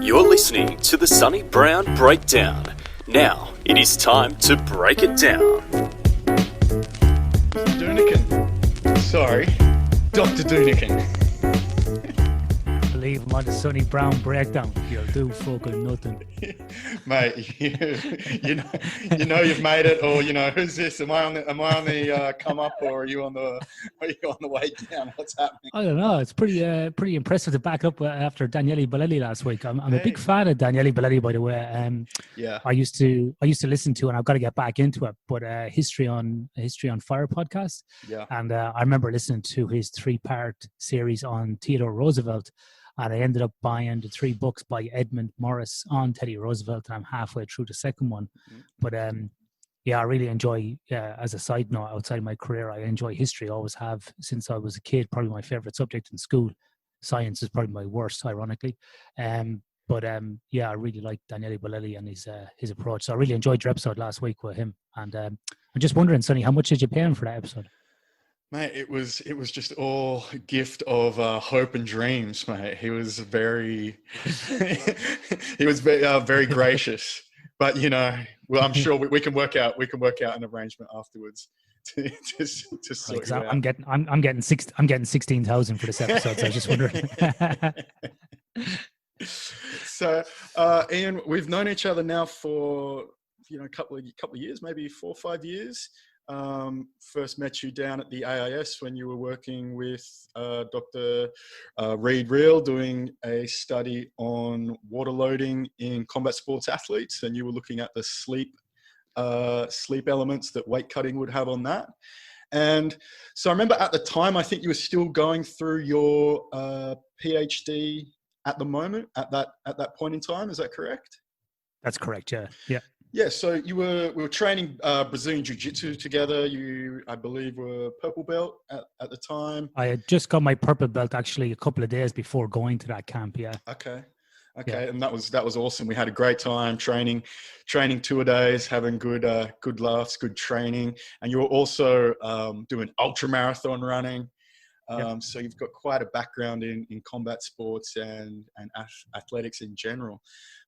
You're listening to the Sonny Brown Breakdown. Now, it is time to break it down. Dunican. Sorry, Dr. Dunican. Believe I'm on the Sonny Brown Breakdown. You'll do fucking nothing. Mate, you know you've made it, or who's this? Am I on the come up, or are you on the way down? What's happening? I don't know. It's pretty impressive to back up after Daniele Bolelli last week. I'm a big fan of Daniele Bolelli, by the way. Yeah, I used to listen to, and I've got to get back into it. But History on Fire podcast. yeah, And I remember listening to his 3-part series on Theodore Roosevelt. And I ended up buying the 3 books by Edmund Morris on Teddy Roosevelt, and I'm halfway through the second one. Mm-hmm. But I really enjoy, as a side note, outside my career, I enjoy history. I always have since I was a kid. Probably my favorite subject in school. Science is probably my worst, ironically. I really like Daniele Bolelli and his approach. So I really enjoyed your episode last week with him. And I'm just wondering, Sonny, how much did you pay him for that episode? mate, it was just all a gift of hope and dreams, mate. He was very very gracious. But well, I'm sure we can work out an arrangement afterwards to sort you out. I'm getting 16,000 for this episode. So I was just wondering. So, Ian, we've known each other now for a couple of years, maybe 4 or 5 years. First met you down at the AIS when you were working with Dr. Reed Reel doing a study on water loading in combat sports athletes, and you were looking at the sleep elements that weight cutting would have on that. And so I remember at the time, I think you were still going through your PhD at the moment, at that point in time. Is that correct? That's correct. Yeah. Yeah, so we were training Brazilian Jiu-Jitsu together. You, I believe, were purple belt at the time. I had just got my purple belt actually a couple of days before going to that camp. Yeah. Okay, yeah. And that was awesome. We had a great time training 2 days, having good laughs, good training, and you were also doing ultra marathon running. Yep. So you've got quite a background in combat sports and athletics in general.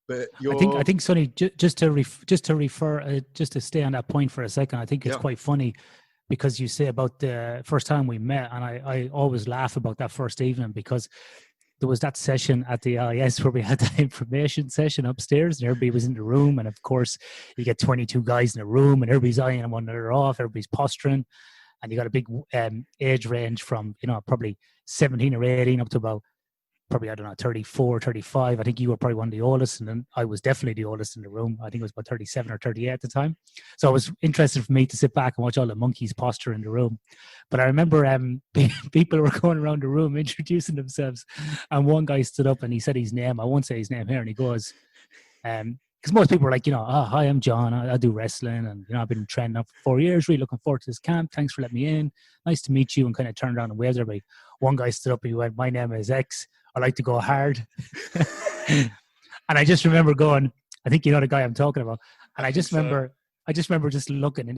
But I think Sonny, just to stay on that point for a second, I think it's quite funny because you say about the first time we met, and I always laugh about that first evening because there was that session at the LIS where we had that information session upstairs and everybody was in the room, and of course you get 22 guys in the room and everybody's eyeing one another off, everybody's posturing, and you got a big age range from probably 17 or 18 up to about probably, I don't know, 34, 35. I think you were probably one of the oldest, and then I was definitely the oldest in the room. I think it was about 37 or 38 at the time. So it was interesting for me to sit back and watch all the monkeys posture in the room. But I remember people were going around the room introducing themselves, and one guy stood up and he said his name. I won't say his name here, and he goes, because most people were like, hi, I'm John. I do wrestling, and I've been training up for 4 years. Really looking forward to this camp. Thanks for letting me in. Nice to meet you. And kind of turned around and waved at everybody. One guy stood up and he went, my name is X. I like to go hard. And I just remember going, I think you know the guy I'm talking about. And I just remember just looking, and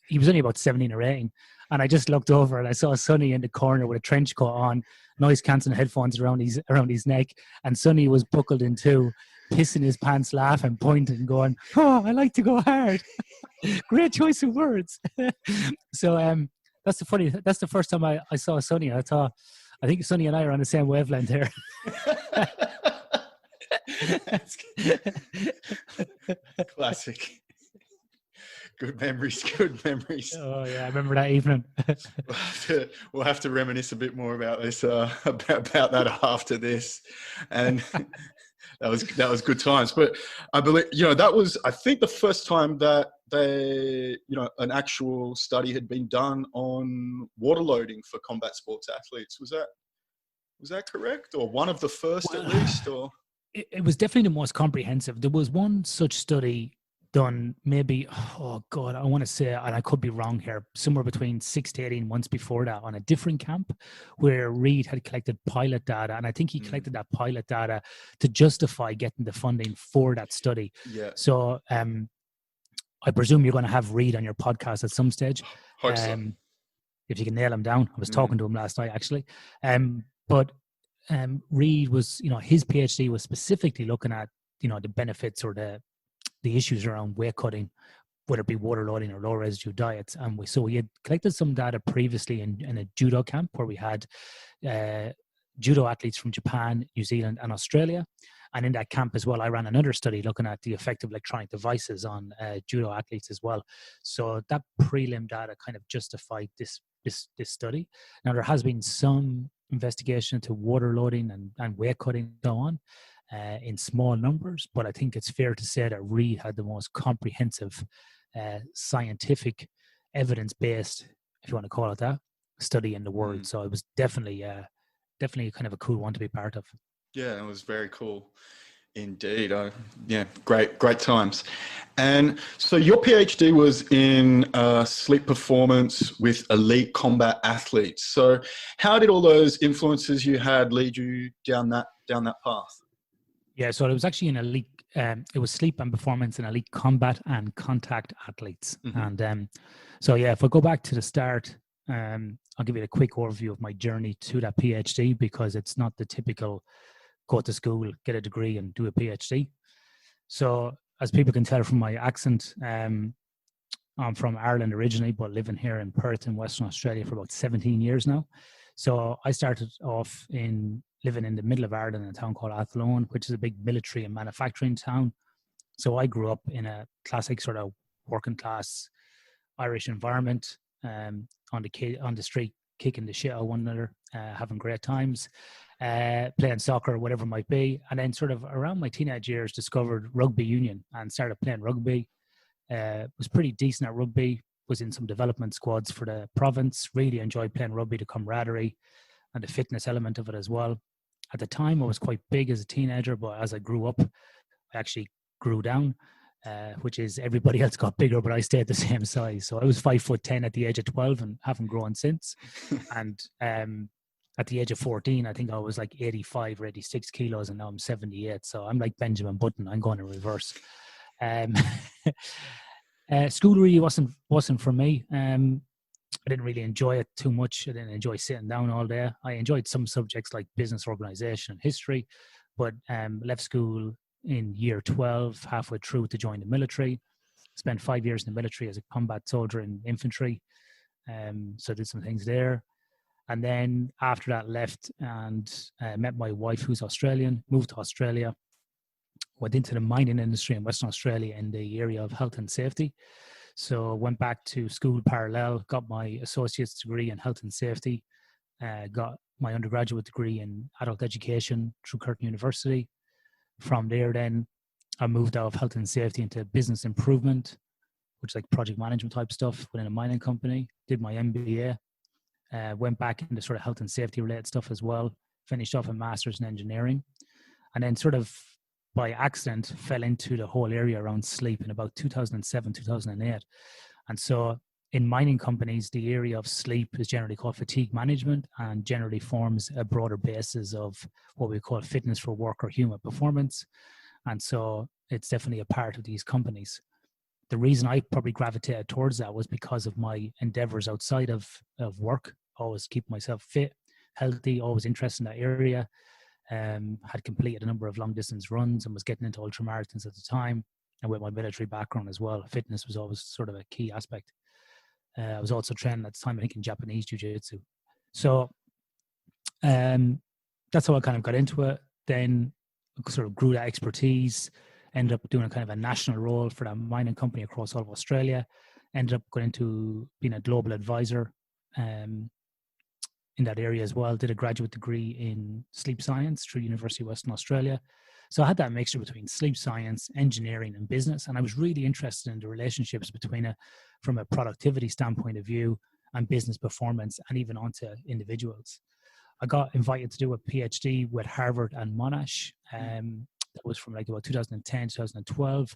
he was only about 17 or 18. And I just looked over and I saw Sonny in the corner with a trench coat on, noise cancelling headphones around his neck. And Sonny was buckled in two, pissing his pants, laughing, pointing, going, oh, I like to go hard. Great choice of words. So that's the first time I saw Sonny. I think Sonny and I are on the same wavelength here. Classic. Good memories. Oh yeah, I remember that evening. We'll have to reminisce a bit more about this, about that after this, and that was good times. But I believe that was, I think, the first time that an actual study had been done on water loading for combat sports athletes. Was that correct, or one of the first at least? Or it was definitely the most comprehensive. There was one such study done maybe, oh God, I want to say, and I could be wrong here, somewhere between 6 to 18 months before that on a different camp where Reed had collected pilot data. And I think he collected that pilot data to justify getting the funding for that study. Yeah. So I presume you're going to have Reed on your podcast at some stage. Hope so. If you can nail him down. I was talking to him last night, actually. But Reed was, his PhD was specifically looking at, the benefits or the issues around weight cutting, whether it be water loading or low residue diets. And we had collected some data previously in a judo camp where we had judo athletes from Japan, New Zealand, and Australia. And in that camp as well, I ran another study looking at the effect of electronic devices on judo athletes as well. So that prelim data kind of justified this study. Now, there has been some investigation into water loading and weight cutting and so on in small numbers, but I think it's fair to say that Reed had the most comprehensive scientific evidence-based, if you want to call it that, study in the world. So it was definitely kind of a cool one to be part of. Yeah, it was very cool indeed. Great times. And so your PhD was in sleep performance with elite combat athletes. So how did all those influences you had lead you down that path? Yeah, so it was actually it was sleep and performance in elite combat and contact athletes. Mm-hmm. And if I go back to the start, I'll give you a quick overview of my journey to that PhD, because it's not the typical go to school, get a degree and do a PhD. So as people can tell from my accent, I'm from Ireland originally, but living here in Perth in Western Australia for about 17 years now. So I started off living in the middle of Ireland in a town called Athlone, which is a big military and manufacturing town. So I grew up in a classic sort of working class Irish environment, on the street, kicking the shit out of one another, having great times, playing soccer, whatever it might be. And then sort of around my teenage years, discovered rugby union and started playing rugby. Was pretty decent at rugby, was in some development squads for the province, really enjoyed playing rugby, the camaraderie and the fitness element of it as well. At the time, I was quite big as a teenager, but as I grew up, I actually grew down, which is everybody else got bigger, but I stayed the same size. So I was 5'10" at the age of 12 and haven't grown since. And at the age of 14, I think I was like 85 or 86 kilos, and now I'm 78. So I'm like Benjamin Button. I'm going in reverse. School really wasn't for me. I didn't really enjoy it too much. I didn't enjoy sitting down all day. I enjoyed some subjects like business organization and history, but left school in year 12, halfway through, to join the military. Spent 5 years in the military as a combat soldier in infantry. So I did some things there. And then after that, left and met my wife, who's Australian, moved to Australia, went into the mining industry in Western Australia in the area of health and safety. So went back to school parallel, got my associate's degree in health and safety, got my undergraduate degree in adult education through Curtin University. From there, then I moved out of health and safety into business improvement, which is like project management type stuff within a mining company. Did my MBA, went back into sort of health and safety related stuff as well. Finished off a master's in engineering, and then sort of by accident fell into the whole area around sleep in about 2007, 2008. And so in mining companies, the area of sleep is generally called fatigue management and generally forms a broader basis of what we call fitness for work or human performance. And so it's definitely a part of these companies. The reason I probably gravitated towards that was because of my endeavors outside of work. Always keep myself fit, healthy, always interested in that area. Had completed a number of long distance runs and was getting into ultramarathons at the time. And with my military background as well, fitness was always sort of a key aspect. I was also training at the time, I think, in Japanese Jiu-Jitsu. So that's how I kind of got into it. Then sort of grew that expertise, ended up doing a kind of a national role for that mining company across all of Australia. Ended up going into being a global advisor in that area as well. Did a graduate degree in sleep science through University of Western Australia. So I had that mixture between sleep science, engineering, and business. And I was really interested in the relationships between from a productivity standpoint of view and business performance, and even onto individuals. I got invited to do a PhD with Harvard and Monash. That was from like about 2010, 2012.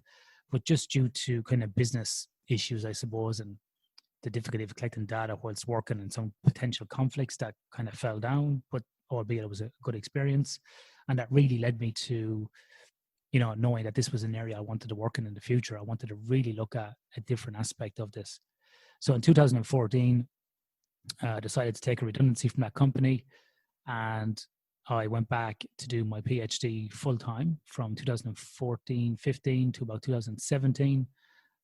But just due to kind of business issues, I suppose, and the difficulty of collecting data whilst working and some potential conflicts, that kind of fell down, but albeit it was a good experience. And that really led me to, knowing that this was an area I wanted to work in the future. I wanted to really look at a different aspect of this. So in 2014, I decided to take a redundancy from that company, and I went back to do my PhD full time from 2014-15 to about 2017.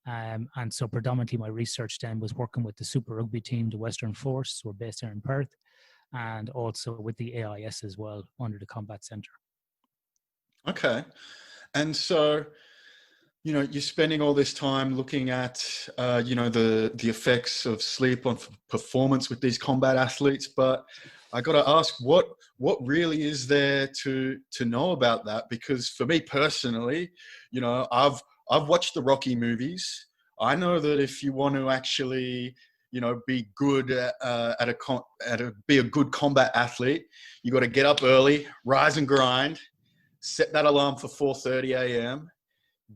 And so predominantly my research then was working with the Super Rugby team, the Western Force, who are based here in Perth, and also with the AIS as well under the Combat Centre. Okay. And so, you know, you're spending all this time looking at, you know, the effects of sleep on performance with these combat athletes. But I got to ask, what really is there to know about that? Because for me personally, you know, I've watched the Rocky movies. I know that if you want to actually, you know, be good be a good combat athlete, you got to get up early, rise and grind, set that alarm for 4:30 a.m.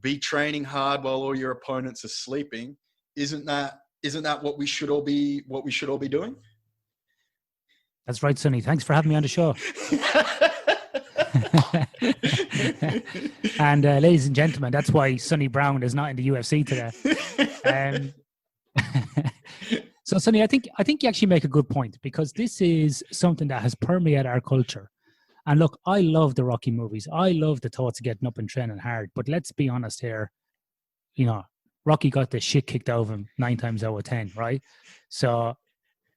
Be training hard while all your opponents are sleeping. Isn't that what we should all be doing? That's right, Sonny. Thanks for having me on the show. And ladies and gentlemen, that's why Sonny Brown is not in the UFC today. So, Sonny, I think you actually make a good point, because this is something that has permeated our culture. And look, I love the Rocky movies. I love the thoughts of getting up and training hard. But let's be honest here, you know, Rocky got the shit kicked out of him 9 times out of 10, right? So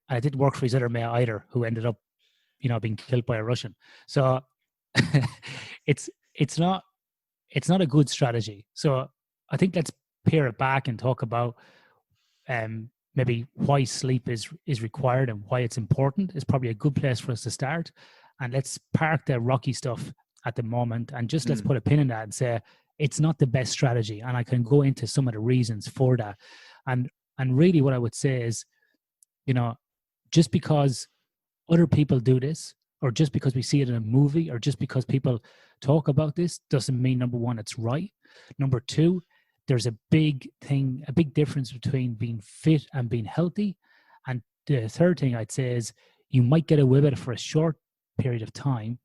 I didn't work for his other mate either, who ended up, you know, being killed by a Russian. So it's not a good strategy. So I think let's pare it back and talk about maybe why sleep is required and why it's important. Is probably a good place for us to start. And let's park the Rocky stuff at the moment and just let's put a pin in that and say it's not the best strategy. And I can go into some of the reasons for that. And really what I would say is, you know, just because other people do this, or just because we see it in a movie, or just because people talk about this, doesn't mean, number one, it's right. Number two, there's a big difference between being fit and being healthy. And the third thing I'd say is you might get away with it for a short period of time,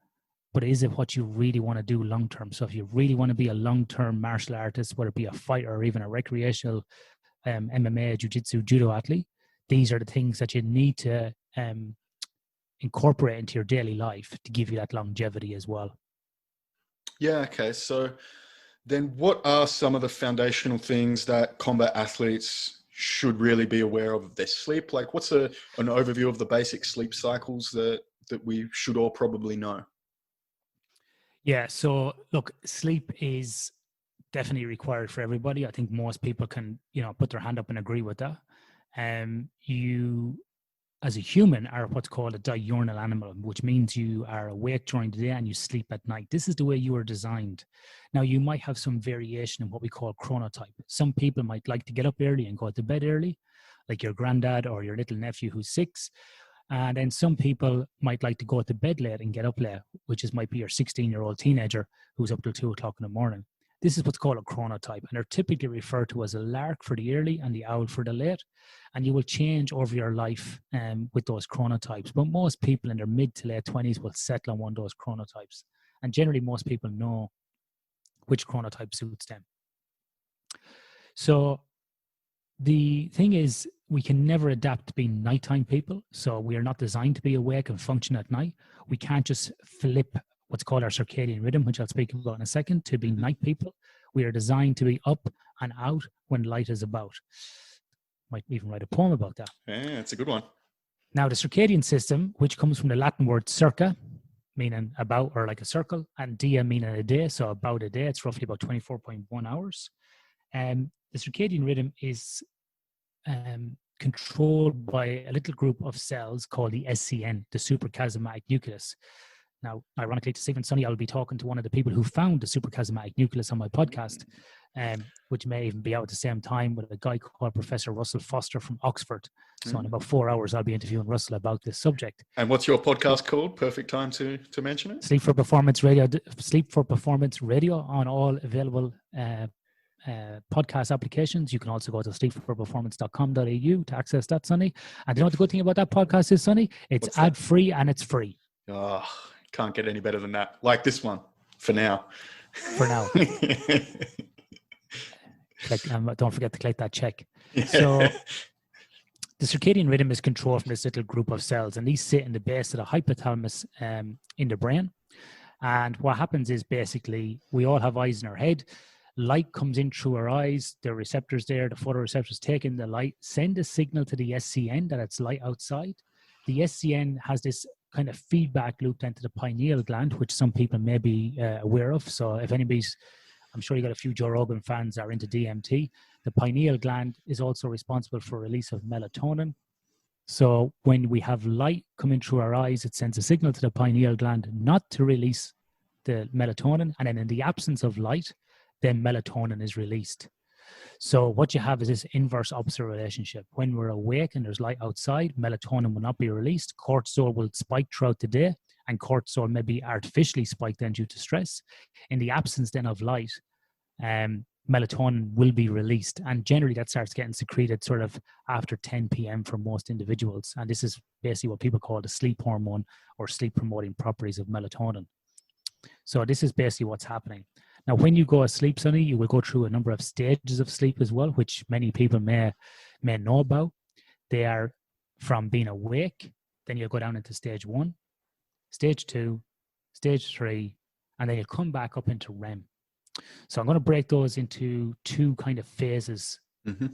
but is it what you really want to do long term? So if you really want to be a long-term martial artist, whether it be a fighter or even a recreational MMA, jiu-jitsu, judo athlete, these are the things that you need to incorporate into your daily life to give you that longevity as well. Yeah, okay. So then what are some of the foundational things that combat athletes should really be aware of their sleep? Like what's an overview of the basic sleep cycles that we should all probably know? Yeah, so look, sleep is definitely required for everybody. I think most people can, you know, put their hand up and agree with that. You, as a human, are what's called a diurnal animal, which means you are awake during the day and you sleep at night. This is the way you are designed. Now, you might have some variation in what we call chronotype. Some people might like to get up early and go to bed early, like your granddad or your little nephew who's 6. And then some people might like to go to bed late and get up late, might be your 16-year-old teenager who's up till 2 o'clock in the morning. This is what's called a chronotype, and they're typically referred to as a lark for the early and the owl for the late. And you will change over your life with those chronotypes. But most people in their mid to late 20s will settle on one of those chronotypes. And generally, most people know which chronotype suits them. So the thing is, we can never adapt to being nighttime people. So we are not designed to be awake and function at night. We can't just flip what's called our circadian rhythm, which I'll speak about in a second, to be night people. We are designed to be up and out when light is about. Might even write a poem about that. Yeah, it's a good one. Now, the circadian system, which comes from the Latin word circa, meaning about or like a circle, and dia meaning a day, so about a day, it's roughly about 24.1 hours. The circadian rhythm is controlled by a little group of cells called the SCN, the suprachiasmatic nucleus. Now, ironically, to Stephen Sonny, I'll be talking to one of the people who found the suprachiasmatic nucleus on my podcast, which may even be out at the same time with a guy called Professor Russell Foster from Oxford. So in about 4 hours, I'll be interviewing Russell about this subject. And what's your podcast called? Perfect time to mention it. Sleep for Performance Radio on all available podcast applications. You can also go to sleepforperformance.com.au to access that, Sonny. And you know what the good thing about that podcast is, Sonny? It's ad-free and it's free. Oh, can't get any better than that. Like this one, for now. For now. Don't forget to click that check. Yeah. So the circadian rhythm is controlled from this little group of cells, and these sit in the base of the hypothalamus in the brain. And what happens is basically we all have eyes in our head. Light comes in through our eyes. The receptors there, the photoreceptors take in the light, send a signal to the SCN that it's light outside. The SCN has this kind of feedback loop into the pineal gland, which some people may be aware of. So if anybody's, I'm sure you got a few Joe Rogan fans that are into DMT. The pineal gland is also responsible for release of melatonin. So when we have light coming through our eyes, it sends a signal to the pineal gland not to release the melatonin. And then in the absence of light, then melatonin is released. So what you have is this inverse opposite relationship. When we're awake and there's light outside, melatonin will not be released. Cortisol will spike throughout the day, and cortisol may be artificially spiked then due to stress. In the absence then of light, melatonin will be released, and generally that starts getting secreted sort of after 10 p.m. for most individuals. And this is basically what people call the sleep hormone or sleep promoting properties of melatonin. So this is basically what's happening. Now, when you go asleep, Sonny, you will go through a number of stages of sleep as well, which many people may know about. They are from being awake, then you'll go down into stage 1, stage 2, stage 3, and then you'll come back up into REM. So I'm going to break those into 2 kind of phases. Mm-hmm.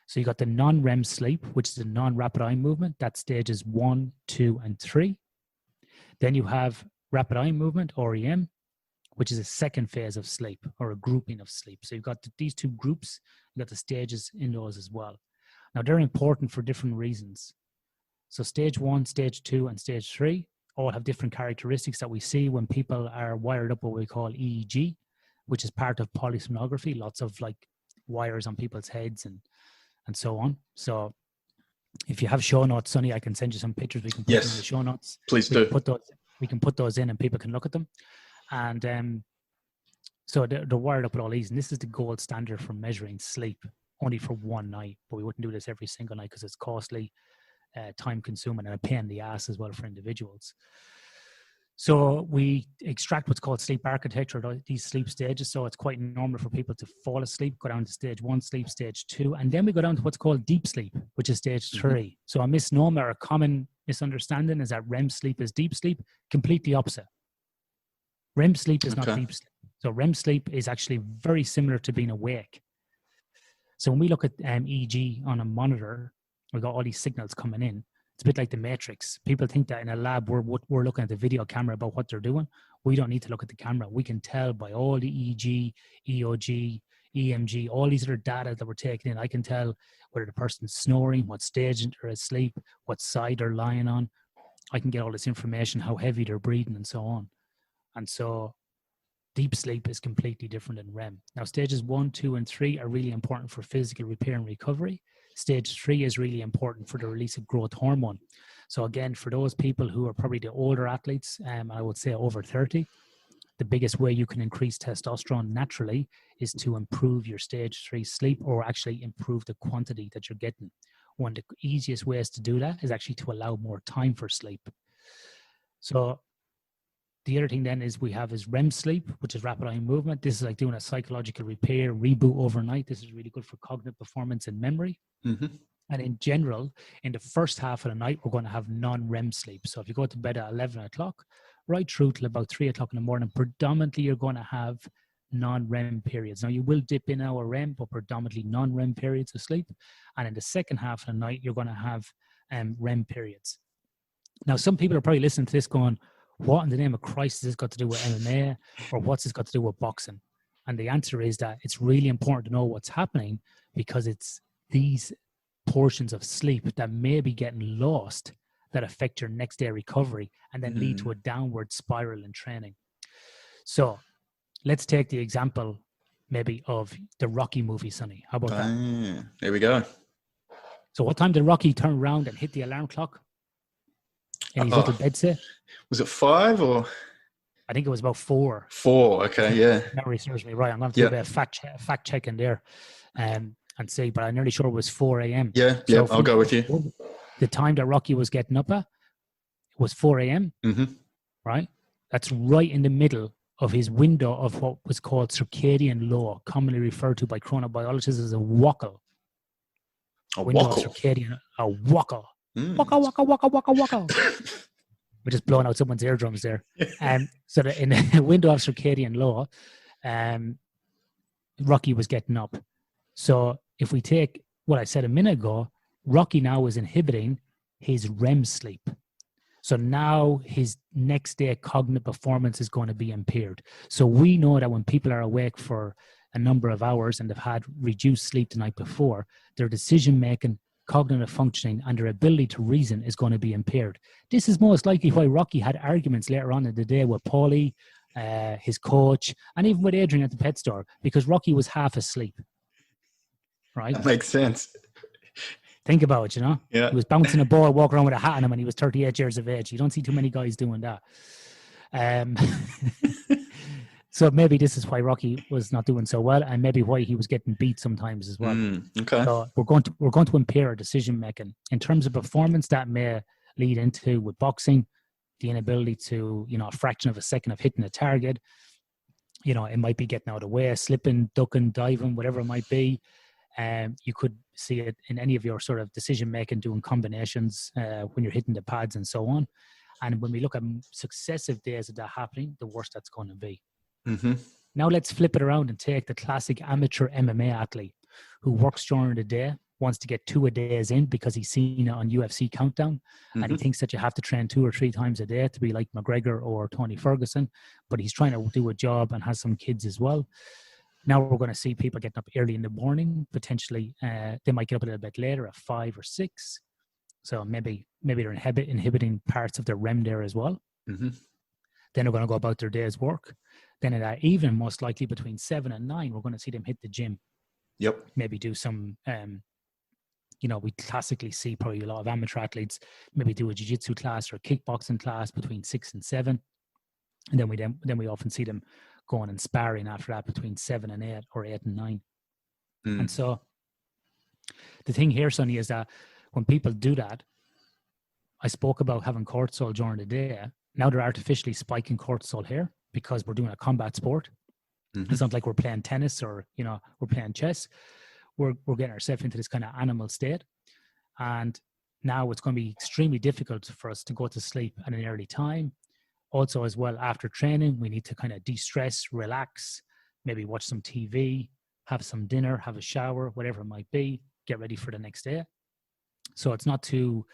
So you got the non-REM sleep, which is a non-rapid eye movement. That's stages 1, 2, and 3. Then you have rapid eye movement, REM, which is a second phase of sleep or a grouping of sleep. So you've got these 2 groups, you've got the stages in those as well. Now they're important for different reasons. So stage 1, stage 2, and stage 3 all have different characteristics that we see when people are wired up what we call EEG, which is part of polysomnography, lots of like wires on people's heads and so on. So if you have show notes, Sonny, I can send you some pictures. We can put them in the show notes. Please do. We can put those in and people can look at them. And so they're wired up with all these. And this is the gold standard for measuring sleep, only for one night. But we wouldn't do this every single night because it's costly, time consuming, and a pain in the ass as well for individuals. So we extract what's called sleep architecture, these sleep stages. So it's quite normal for people to fall asleep, go down to stage 1 sleep, stage 2, and then we go down to what's called deep sleep, which is stage 3. Mm-hmm. So a misnomer, a common misunderstanding is that REM sleep is deep sleep. Completely opposite. REM sleep is not deep sleep. So REM sleep is actually very similar to being awake. So when we look at EEG on a monitor, we got all these signals coming in. It's a bit like the Matrix. People think that in a lab, we're looking at the video camera about what they're doing. We don't need to look at the camera. We can tell by all the EEG, EOG, EMG, all these other data that we're taking in. I can tell whether the person's snoring, what stage they're asleep, what side they're lying on. I can get all this information, how heavy they're breathing and so on. And so deep sleep is completely different than REM. Now, stages 1, 2, and 3 are really important for physical repair and recovery. Stage 3 is really important for the release of growth hormone. So again, for those people who are probably the older athletes, I would say over 30, the biggest way you can increase testosterone naturally is to improve your stage 3 sleep, or actually improve the quantity that you're getting. One of the easiest ways to do that is actually to allow more time for sleep. So the other thing then is we have is REM sleep, which is rapid eye movement. This is like doing a psychological repair, reboot overnight. This is really good for cognitive performance and memory. Mm-hmm. And in general, in the first half of the night, we're going to have non-REM sleep. So if you go to bed at 11 o'clock, right through till about 3 o'clock in the morning, predominantly you're going to have non-REM periods. Now you will dip in our REM, but predominantly non-REM periods of sleep. And in the second half of the night, you're going to have REM periods. Now, some people are probably listening to this going, what in the name of Christ has this got to do with MMA, or what's this got to do with boxing? And the answer is that it's really important to know what's happening, because it's these portions of sleep that may be getting lost that affect your next day recovery and then lead to a downward spiral in training. So let's take the example maybe of the Rocky movie, Sonny. How about that? There we go. So what time did Rocky turn around and hit the alarm clock in his little bed set? Was it 5 or? I think it was about 4. 4, okay, yeah. Memory serves me right. I'm going to do a bit of fact checking there and see, but I'm nearly sure it was 4 a.m. Yeah, so I'll go with you. The time that Rocky was getting up at was 4 a.m., right? That's right in the middle of his window of what was called circadian law, commonly referred to by chronobiologists as a WOCL. window of circadian, a waka. Waka, waka, waka, waka, waka. We're just blowing out someone's eardrums there. So that in the window of circadian law, Rocky was getting up. So if we take what I said a minute ago, Rocky now is inhibiting his REM sleep. So now his next day cognitive performance is going to be impaired. So we know that when people are awake for a number of hours and they've had reduced sleep the night before, their decision-making, cognitive functioning, and their ability to reason is going to be impaired. This is most likely why Rocky had arguments later on in the day with Paulie, his coach, and even with Adrian at the pet store, because Rocky was half asleep. Right? That makes sense. Think about it, you know? Yeah. He was bouncing a ball, walking around with a hat on him when he was 38 years of age. You don't see too many guys doing that. So maybe this is why Rocky was not doing so well, and maybe why he was getting beat sometimes as well. Okay. So we're going to impair our decision making. In terms of performance, that may lead into, with boxing, the inability to, a fraction of a second of hitting a target. It might be getting out of the way, slipping, ducking, diving, whatever it might be. You could see it in any of your sort of decision making, doing combinations when you're hitting the pads and so on. And when we look at successive days of that happening, the worse that's going to be. Mm-hmm. Now let's flip it around and take the classic amateur MMA athlete who works during the day, wants to get 2 a days in because he's seen it on UFC Countdown, and he thinks that you have to train 2 or 3 times a day to be like McGregor or Tony Ferguson, but he's trying to do a job and has some kids as well. Now we're going to see people getting up early in the morning. Potentially, they might get up a little bit later at 5 or 6. So maybe they're inhibiting parts of their REM there as well. Mm-hmm. Then they're going to go about their day's work. Then in that evening, most likely between 7 and 9, we're going to see them hit the gym. Yep. Maybe do some, we classically see probably a lot of amateur athletes maybe do a jiu-jitsu class or a kickboxing class between 6 and 7. And then we often see them going and sparring after that between 7 and 8 or 8 and 9. And so the thing here, Sonny, is that when people do that, I spoke about having cortisol during the day. Now they're artificially spiking cortisol here because we're doing a combat sport. It's not like we're playing tennis or, we're playing chess. We're getting ourselves into this kind of animal state. And now it's going to be extremely difficult for us to go to sleep at an early time. Also, as well, after training, we need to kind of de-stress, relax, maybe watch some TV, have some dinner, have a shower, whatever it might be, get ready for the next day. So it's not too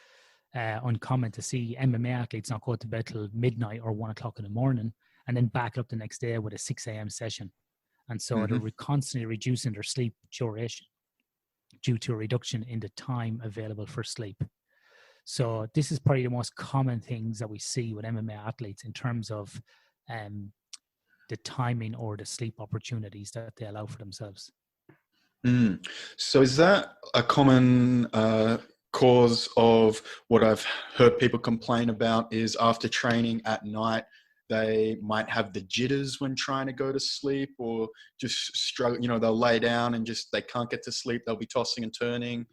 uncommon to see MMA athletes not go to bed till midnight or 1 o'clock in the morning and then back up the next day with a 6 a.m. session. And so they're constantly reducing their sleep duration due to a reduction in the time available for sleep. So this is probably the most common things that we see with MMA athletes in terms of the timing or the sleep opportunities that they allow for themselves. So is that a common cause of what I've heard people complain about is after training at night, they might have the jitters when trying to go to sleep, or just struggle, they'll lay down and just, they can't get to sleep. They'll be tossing and turning.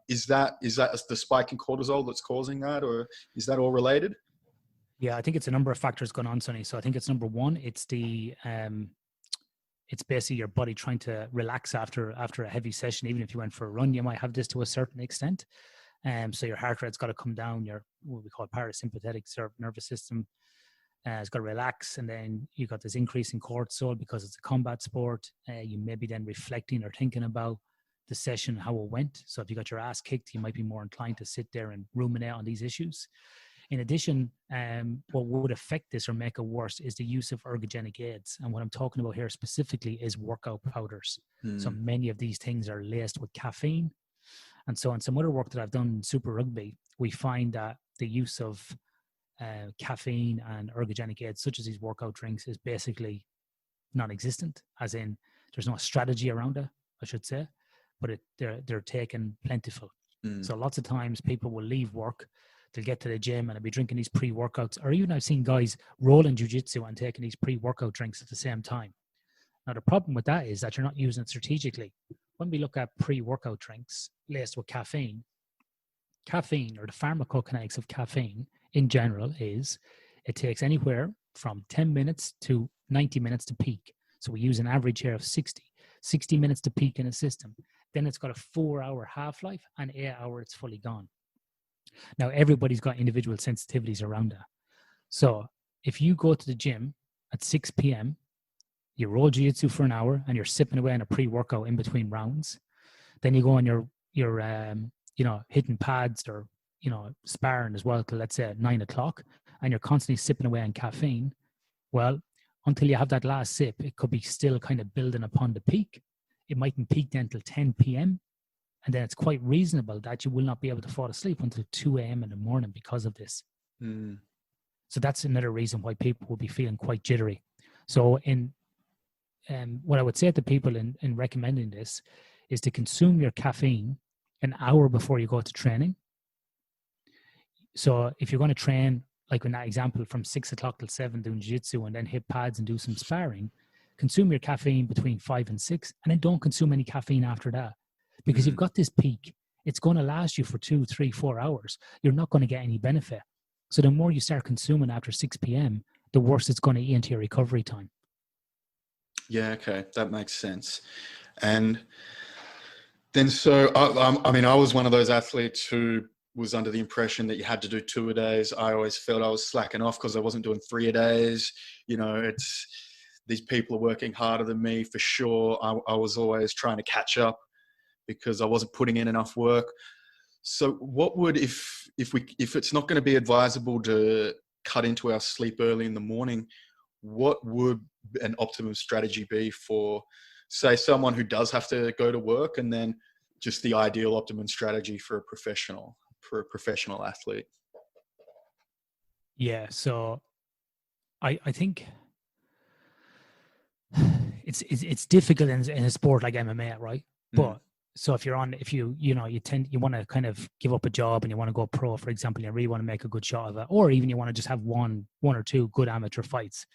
Is that the spike in cortisol that's causing that, or is that all related? Yeah, I think it's a number of factors going on, Sonny. So I think it's number one, it's it's basically your body trying to relax after a heavy session. Even if you went for a run, you might have this to a certain extent. So your heart rate's got to come down. Your, what we call parasympathetic nervous system has got to relax. And then you got this increase in cortisol because it's a combat sport. You may be then reflecting or thinking about the session, how it went. So if you got your ass kicked, you might be more inclined to sit there and ruminate on these issues. In addition, what would affect this or make it worse is the use of ergogenic aids. And what I'm talking about here specifically is workout powders. So many of these things are laced with caffeine. And so in some other work that I've done in Super Rugby, we find that the use of caffeine and ergogenic aids, such as these workout drinks, is basically non-existent, as in there's no strategy around it, I should say, but they're taken plentiful. So lots of times people will leave work, they'll get to the gym and they'll be drinking these pre-workouts, or even I've seen guys rolling jiu-jitsu and taking these pre-workout drinks at the same time. Now the problem with that is that you're not using it strategically. When we look at pre-workout drinks laced with caffeine, or the pharmacokinetics of caffeine in general is it takes anywhere from 10 minutes to 90 minutes to peak. So we use an average here of 60 minutes to peak in a system. then it's got a 4-hour half-life, and 8-hour it's fully gone. Now, everybody's got individual sensitivities around that. So if you go to the gym at 6 p.m., you roll jiu-jitsu for an hour and you're sipping away on a pre-workout in between rounds, then you go on your hitting pads or, sparring as well till, let's say, 9 o'clock, and you're constantly sipping away on caffeine. Well, until you have that last sip, it could be still kind of building upon the peak. It mightn't peak then till 10 p.m. And then it's quite reasonable that you will not be able to fall asleep until 2 a.m. in the morning because of this. So that's another reason why people will be feeling quite jittery. So what I would say to people in recommending this is to consume your caffeine an hour before you go to training. So if you're going to train, like in that example, from 6 o'clock till 7 doing jiu-jitsu and then hit pads and do some sparring, consume your caffeine between 5 and 6, and then don't consume any caffeine after that. Because you've got this peak, it's going to last you for 2, 3, 4 hours. You're not going to get any benefit. So the more you start consuming after 6 p.m., the worse it's going to eat into your recovery time. Yeah, okay, that makes sense. And then, so I was one of those athletes who was under the impression that you had to do 2 a days. I always felt I was slacking off because I wasn't doing 3 a days. It's these people are working harder than me for sure. I was always trying to catch up because I wasn't putting in enough work. So what would, if it's not going to be advisable to cut into our sleep early in the morning, what would an optimum strategy be for, say, someone who does have to go to work, and then just the ideal optimum strategy for a professional athlete? Yeah, so I think it's difficult in a sport like MMA, right? But so if you want to kind of give up a job and you want to go pro, for example, you really want to make a good shot of it, or even you want to just have one or two good amateur fights.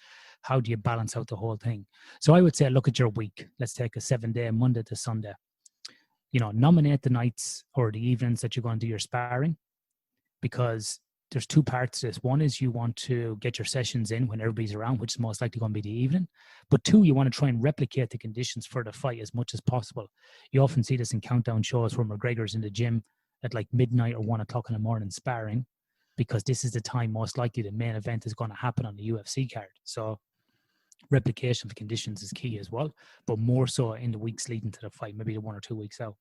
How do you balance out the whole thing? So I would say, look at your week. Let's take a 7-day, Monday to Sunday. Nominate the nights or the evenings that you're going to do your sparring, because there's 2 parts to this. One is you want to get your sessions in when everybody's around, which is most likely going to be the evening. But 2, you want to try and replicate the conditions for the fight as much as possible. You often see this in countdown shows where McGregor's in the gym at like midnight or 1 o'clock in the morning sparring, because this is the time most likely the main event is going to happen on the UFC card. So replication of conditions is key as well, but more so in the weeks leading to the fight, maybe the 1 or 2 weeks out.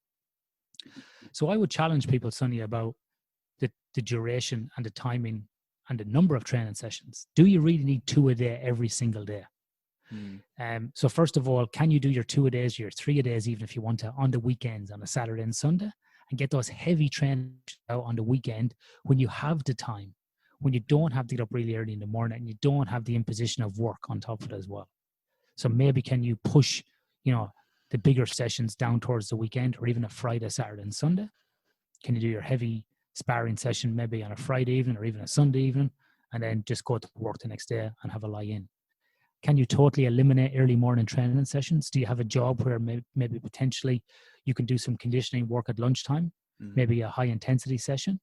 So I would challenge people, Sonny, about the duration and the timing and the number of training sessions. Do you really need 2 a day every single day? So first of all, can you do your 2 a days, your 3 a days, even if you want to, on the weekends, on a Saturday and Sunday, and get those heavy trainings out on the weekend when you have the time, when you don't have to get up really early in the morning and you don't have the imposition of work on top of it as well. So maybe can you push, the bigger sessions down towards the weekend, or even a Friday, Saturday and Sunday? Can you do your heavy sparring session maybe on a Friday evening or even a Sunday evening, and then just go to work the next day and have a lie in? Can you totally eliminate early morning training sessions? Do you have a job where maybe potentially you can do some conditioning work at lunchtime, maybe a high intensity session?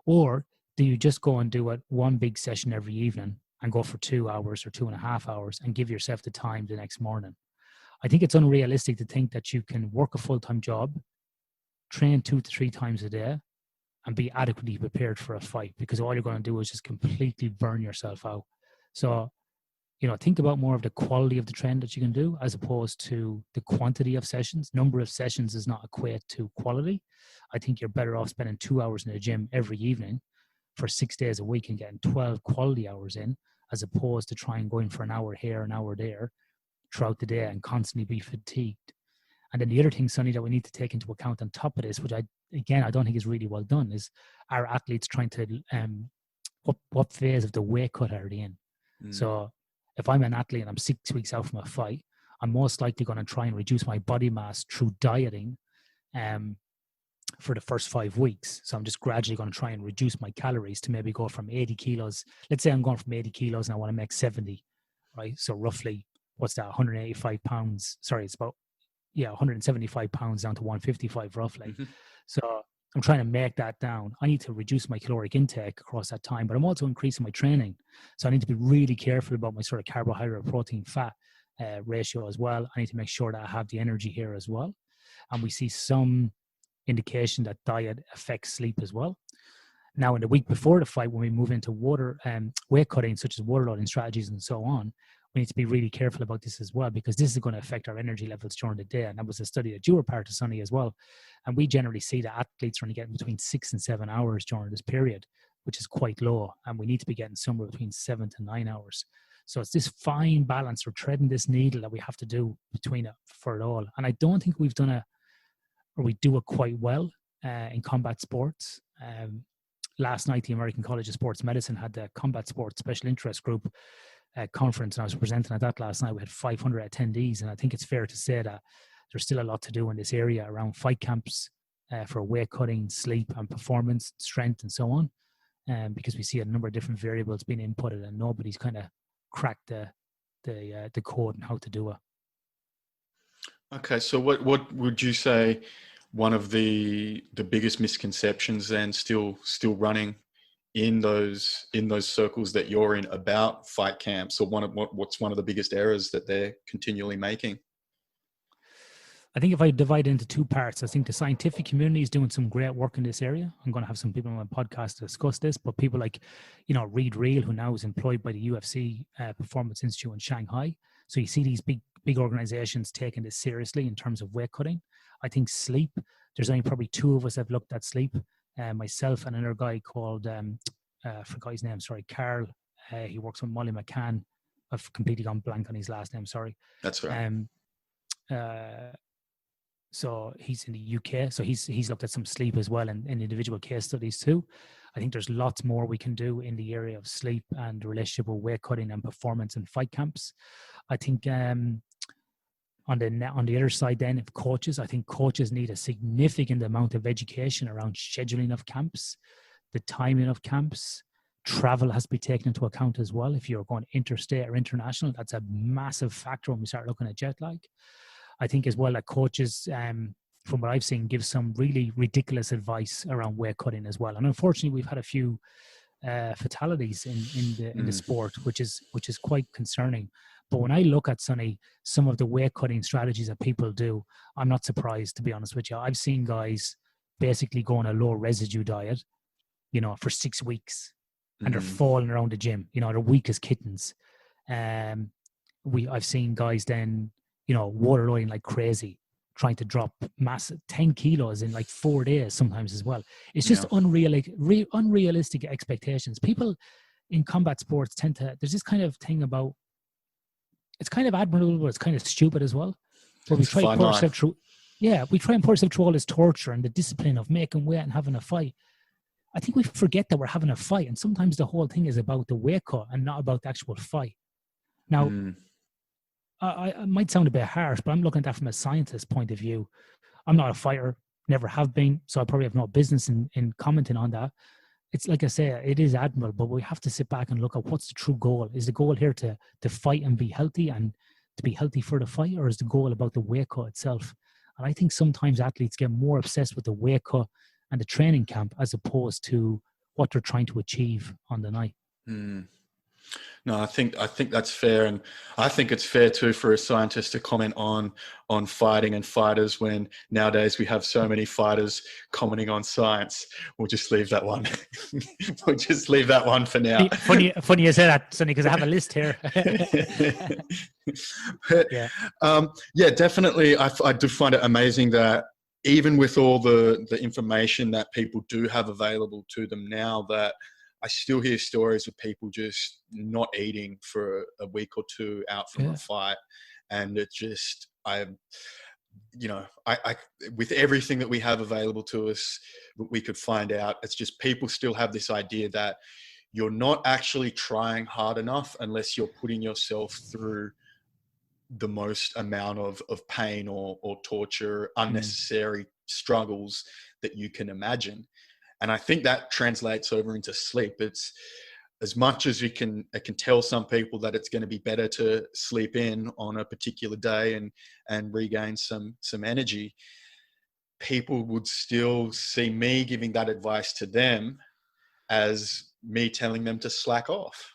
Or do you just go and do it one big session every evening and go for 2 hours or 2.5 hours and give yourself the time the next morning? I think it's unrealistic to think that you can work a full-time job, train 2 to 3 times a day, and be adequately prepared for a fight, because all you're going to do is just completely burn yourself out. So, think about more of the quality of the training that you can do as opposed to the quantity of sessions. Number of sessions does not equate to quality. I think you're better off spending 2 hours in the gym every evening for 6 days a week and getting 12 quality hours in, as opposed to trying going for an hour here, an hour there throughout the day and constantly be fatigued. And then the other thing, Sonny, that we need to take into account on top of this, which I don't think is really well done, is our athletes trying to, what phase of the weight cut are they in? So if I'm an athlete and I'm 6 weeks out from a fight, I'm most likely going to try and reduce my body mass through dieting for the first 5 weeks. So I'm just gradually going to try and reduce my calories to maybe go from 80 kilos. Let's say I'm going from 80 kilos and I want to make 70, right? So roughly, what's that, 185 pounds? Sorry, it's about 175 pounds down to 155 roughly. So I'm trying to make that down. I need to reduce my caloric intake across that time, but I'm also increasing my training. So I need to be really careful about my sort of carbohydrate, protein, fat ratio as well. I need to make sure that I have the energy here as well. And we see some indication that diet affects sleep as well. Now, in the week before the fight, when we move into weight cutting, such as water loading strategies and so on, we need to be really careful about this as well, because this is going to affect our energy levels during the day. And that was a study that you were part of, Sonny, as well. And we generally see that athletes are only getting between 6 and 7 hours during this period, which is quite low. And we need to be getting somewhere between 7 to 9 hours. So it's this fine balance, or treading this needle, that we have to do between it for it all. And I don't think we've done we do it quite well in combat sports. Last night, the American College of Sports Medicine had the Combat Sports Special Interest Group conference, and I was presenting at that last night. We had 500 attendees, and I think it's fair to say that there's still a lot to do in this area around fight camps for weight cutting, sleep and performance, strength and so on, because we see a number of different variables being inputted, and nobody's kind of cracked the code on how to do it. Okay, so what would you say one of the biggest misconceptions then still running in those circles that you're in about fight camps, or what's one of the biggest errors that they're continually making? I think if I divide it into two parts, I think the scientific community is doing some great work in this area. I'm going to have some people on my podcast to discuss this, but people like, Reed Reel, who now is employed by the UFC Performance Institute in Shanghai. So you see these big organizations taking this seriously in terms of weight cutting. I think sleep, there's only probably two of us that have looked at sleep. Myself and another guy called, I forgot his name, sorry, Carl. He works with Molly McCann. I've completely gone blank on his last name, sorry. That's right. So he's in the UK. So he's looked at some sleep as well, and in individual case studies too. I think there's lots more we can do in the area of sleep and the relationship with weight cutting and performance and fight camps. I think on the other side then, if coaches, I think coaches need a significant amount of education around scheduling of camps, the timing of camps. Travel has to be taken into account as well. If you're going interstate or international, that's a massive factor when we start looking at jet lag. I think as well that coaches, from what I've seen, give some really ridiculous advice around weight cutting as well. And unfortunately, we've had a few fatalities in the sport, which is quite concerning. But when I look at, Sonny, some of the weight cutting strategies that people do, I'm not surprised, to be honest with you. I've seen guys basically go on a low residue diet, for 6 weeks, and they're falling around the gym. They're weak as kittens. I've seen guys then, water loading like crazy, trying to drop massive 10 kilos in like 4 days sometimes as well. It's just unrealistic expectations. People in combat sports there's this kind of thing about, it's kind of admirable, but it's kind of stupid as well. Where we try and put ourselves through all this torture and the discipline of making weight and having a fight. I think we forget that we're having a fight, and sometimes the whole thing is about the weight cut and not about the actual fight. Now, I might sound a bit harsh, but I'm looking at that from a scientist's point of view. I'm not a fighter, never have been, so I probably have no business in commenting on that. It's like I say, it is admirable, but we have to sit back and look at what's the true goal. Is the goal here to fight and be healthy and to be healthy for the fight, or is the goal about the weight cut itself? And I think sometimes athletes get more obsessed with the weight cut and the training camp as opposed to what they're trying to achieve on the night. No, I think that's fair, and I think it's fair too for a scientist to comment on fighting and fighters when nowadays we have so many fighters commenting on science. We'll just leave that one. We'll just leave that one for now. Funny you say that, Sonny, because I have a list here. But, definitely. I do find it amazing that even with all the information that people do have available to them now, that I still hear stories of people just not eating for a week or two out from a fight. And it just, I with everything that we have available to us, we could find out, it's just people still have this idea that you're not actually trying hard enough unless you're putting yourself through the most amount of pain or torture, unnecessary struggles that you can imagine. And I think that translates over into sleep. It's as much as it can tell some people that it's going to be better to sleep in on a particular day and regain some energy. People would still see me giving that advice to them as me telling them to slack off.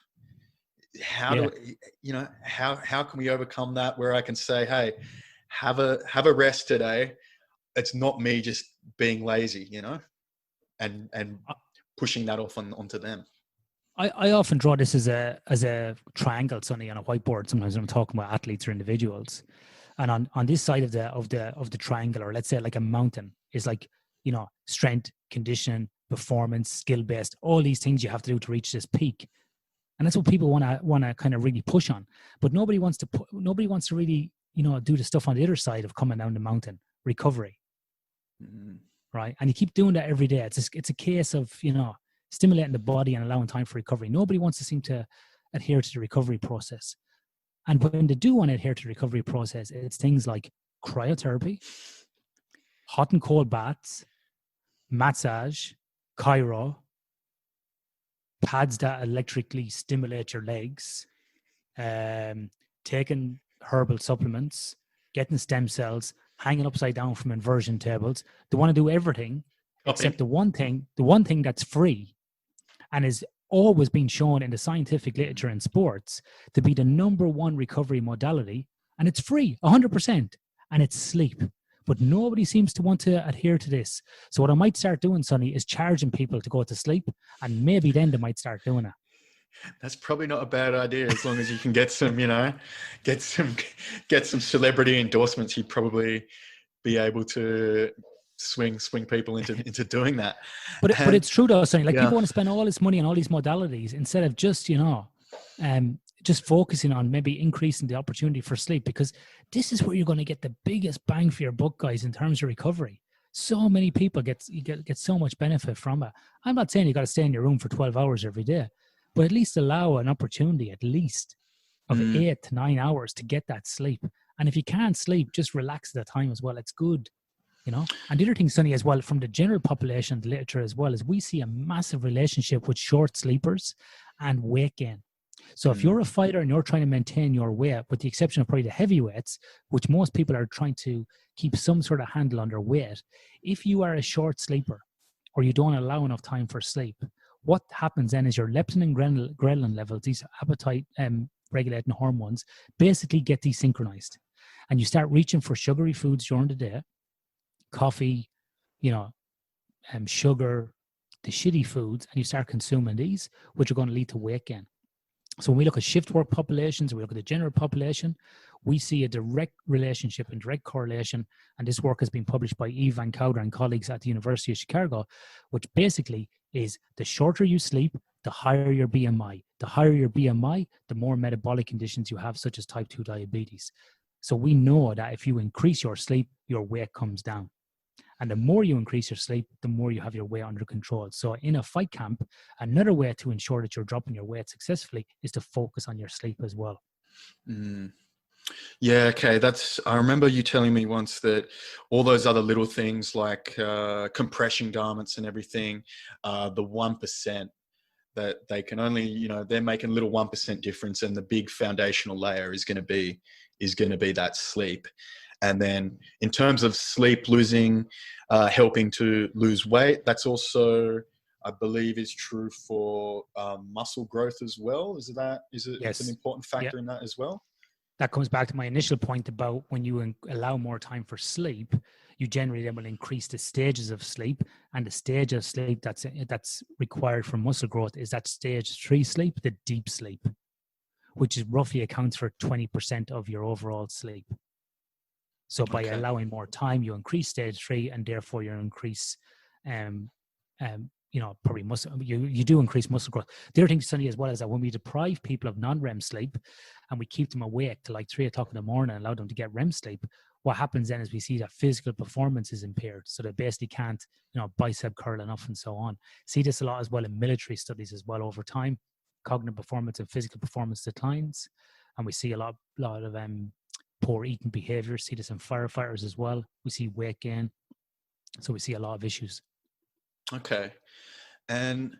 How can we overcome that, where I can say, hey, have a rest today. it's not me just being lazy, you know, and pushing that off onto them. I often draw this as a triangle, Sonny, on a whiteboard. Sometimes when I'm talking about athletes or individuals, and on this side of the triangle, or let's say like a mountain, is like, you know, strength, condition, performance, skill based, all these things you have to do to reach this peak. And that's what people want to kind of really push on. But nobody wants to really, you know, do the stuff on the other side of coming down the mountain, recovery. Mm-hmm. Right. And you keep doing that every day. It's a case of, you know, stimulating the body and allowing time for recovery. Nobody wants to seem to adhere to the recovery process. And when they do want to adhere to the recovery process, it's things like cryotherapy, hot and cold baths, massage, chiro, pads that electrically stimulate your legs, taking herbal supplements, getting stem cells, hanging upside down from inversion tables. They want to do everything except the one thing that's free and is always been shown in the scientific literature in sports to be the number one recovery modality, and it's free 100%, and it's sleep. But nobody seems to want to adhere to this. So what I might start doing, Sonny, is charging people to go to sleep, and maybe then they might start doing it. That's probably not a bad idea, as long as you can get some, you know, get some celebrity endorsements. You'd probably be able to swing people into doing that. But it's true though, Sonny. Like, people want to spend all this money on all these modalities instead of just, you know, just focusing on maybe increasing the opportunity for sleep, because this is where you're going to get the biggest bang for your buck, guys, in terms of recovery. So many people get so much benefit from it. I'm not saying you got to stay in your room for 12 hours every day, but at least allow an opportunity at least of 8 to 9 hours to get that sleep. And if you can't sleep, just relax at the time as well. It's good, you know. And the other thing, Sonny, as well, from the general population, the literature as well, is we see a massive relationship with short sleepers and weight gain. So if you're a fighter and you're trying to maintain your weight, with the exception of probably the heavyweights, which most people are trying to keep some sort of handle on their weight, if you are a short sleeper or you don't allow enough time for sleep, what happens then is your leptin and ghrelin levels, these appetite regulating hormones, basically get desynchronized. And you start reaching for sugary foods during the day, coffee, you know, sugar, the shitty foods, and you start consuming these, which are going to lead to weight gain. So when we look at shift work populations, we look at the general population, we see a direct relationship and direct correlation. And this work has been published by Eve Van Cauder and colleagues at the University of Chicago, which basically is the shorter you sleep, the higher your BMI. The higher your BMI, the more metabolic conditions you have, such as type 2 diabetes. So we know that if you increase your sleep, your weight comes down. And the more you increase your sleep, the more you have your weight under control. So in a fight camp, another way to ensure that you're dropping your weight successfully is to focus on your sleep as well. Yeah, okay. I remember you telling me once that all those other little things like compression garments and everything, the 1%, that they can only, you know, they're making a little 1% difference, and the big foundational layer is going to be that sleep. And then in terms of sleep, losing, helping to lose weight, that's also, I believe, is true for muscle growth as well. Is it Yes. an important factor in that as well? That comes back to my initial point about when you allow more time for sleep, you generally then will increase the stages of sleep. And the stage of sleep that's required for muscle growth is that stage 3 sleep, the deep sleep, which is roughly accounts for 20% of your overall sleep. So by allowing more time, you increase stage 3, and therefore you increase, probably muscle. You do increase muscle growth. The other thing, Sonny, as well, is that when we deprive people of non-REM sleep and we keep them awake till like 3 o'clock in the morning and allow them to get REM sleep, what happens then is we see that physical performance is impaired. So they basically can't, you know, bicep curl enough and so on. See this a lot as well in military studies as well. Over time, cognitive performance and physical performance declines, and we see a lot of poor eating behavior. See this in firefighters as well. We see weight gain. So we see a lot of issues. Okay. And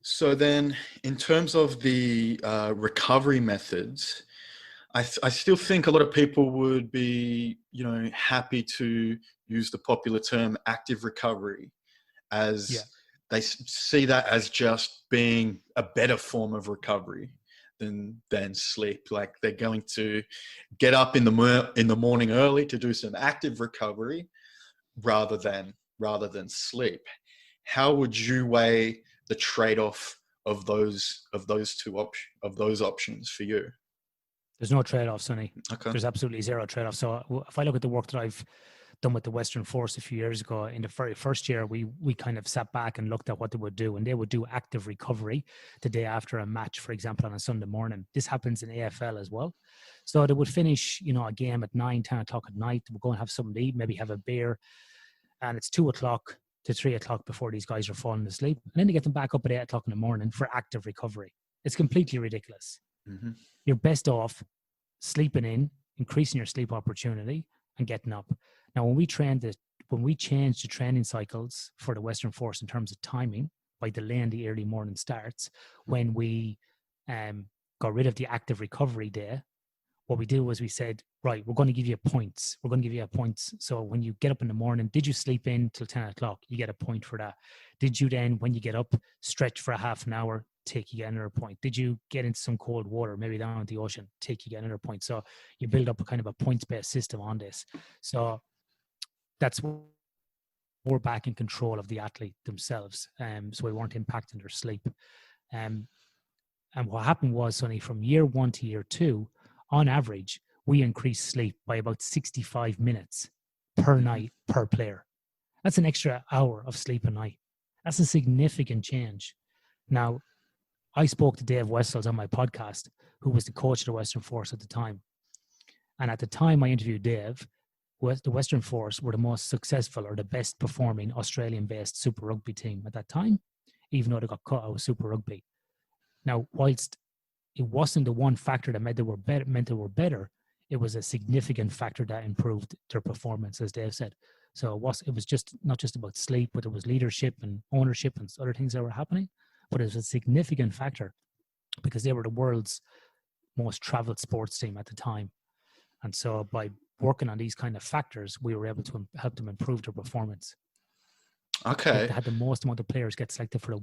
so then in terms of the recovery methods, I still think a lot of people would be, you know, happy to use the popular term active recovery, as they see that as just being a better form of recovery than sleep. Like they're going to get up in the morning early to do some active recovery, rather than sleep. How would you weigh the trade-off of those options for you? There's no trade-off, Sonny. Okay. There's absolutely zero trade-off. So if I look at the work that I've done with the Western Force a few years ago, in the very first year, we kind of sat back and looked at what they would do, and they would do active recovery the day after a match, for example, on a Sunday morning. This happens in AFL as well. So they would finish, a game at 9, 10 o'clock at night. We'll go and have something to eat, maybe have a beer, and it's 2 o'clock to 3 o'clock before these guys are falling asleep. And then they get them back up at 8 o'clock in the morning for active recovery. It's completely ridiculous. Mm-hmm. You're best off sleeping in, increasing your sleep opportunity, and getting up. Now, when we changed the training cycles for the Western Force in terms of timing by delaying the early morning starts, when we got rid of the active recovery day, what we did was we said, right, we're going to give you points. We're going to give you points. So when you get up in the morning, did you sleep in till 10 o'clock? You get a point for that. Did you then, when you get up, stretch for a half an hour? You get another point. Did you get into some cold water, maybe down at the ocean? You get another point. So you build up a kind of a points-based system on this. So that's what we're back in control of the athlete themselves. So we weren't impacting their sleep. And what happened was, Sonny, from year 1 to year 2, on average, we increased sleep by about 65 minutes per night per player. That's an extra hour of sleep a night. That's a significant change. Now, I spoke to Dave Wessels on my podcast, who was the coach of the Western Force at the time. And at the time I interviewed Dave, the Western Force were the most successful or the best performing Australian-based Super Rugby team at that time, even though they got cut out of Super Rugby. Now, whilst it wasn't the one factor that meant they were better, it was a significant factor that improved their performance, as Dave said. So it was just not just about sleep, but it was leadership and ownership and other things that were happening. But it was a significant factor because they were the world's most traveled sports team at the time. And so by working on these kind of factors, we were able to help them improve their performance. Okay. They had the most amount of players get selected for the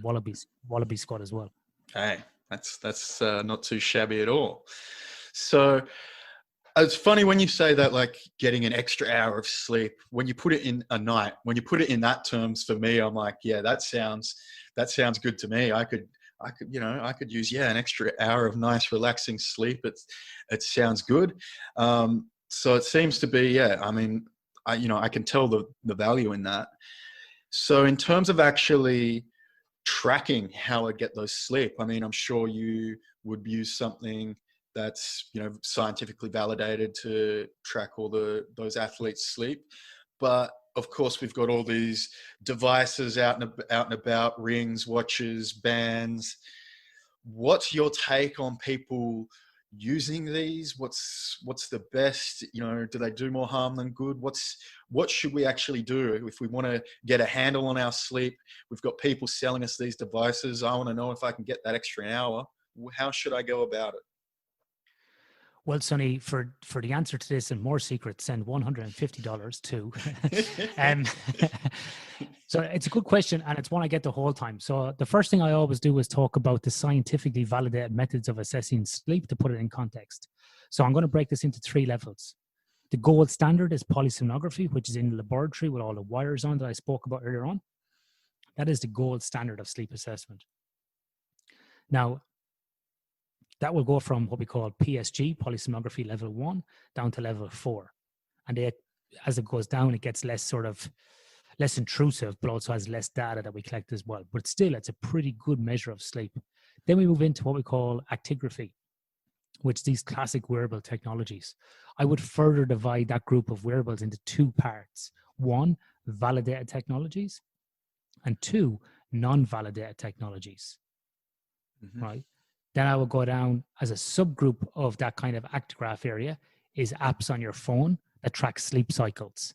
Wallaby squad as well. Hey, that's not too shabby at all. So it's funny when you say that, like getting an extra hour of sleep, when you put it in a night, when you put it in that terms, for me, I'm like, yeah, that sounds good to me. I could use, an extra hour of nice, relaxing sleep. It sounds good. So it seems to be, I mean, I can tell the value in that. So in terms of actually tracking how I get those sleep, I mean, I'm sure you would use something that's, scientifically validated to track all those athletes' sleep. But of course, we've got all these devices out and about, rings, watches, bands. What's your take on people using these? What's the best? Do they do more harm than good? What should we actually do if we want to get a handle on our sleep? We've got people selling us these devices. I want to know if I can get that extra hour. How should I go about it? Well, Sonny, for the answer to this and more secrets, send $150 to. So it's a good question, and it's one I get the whole time. So the first thing I always do is talk about the scientifically validated methods of assessing sleep to put it in context. So I'm going to break this into 3 levels. The gold standard is polysomnography, which is in the laboratory with all the wires on that I spoke about earlier on. That is the gold standard of sleep assessment. Now, that will go from what we call PSG, polysomnography level 1, down to level 4. And as it goes down, it gets less intrusive, but also has less data that we collect as well. But still, it's a pretty good measure of sleep. Then we move into what we call actigraphy, which these classic wearable technologies. I would further divide that group of wearables into 2 parts. 1, validated technologies, and 2, non-validated technologies, right? Then I will go down as a subgroup of that kind of actigraph area is apps on your phone that track sleep cycles.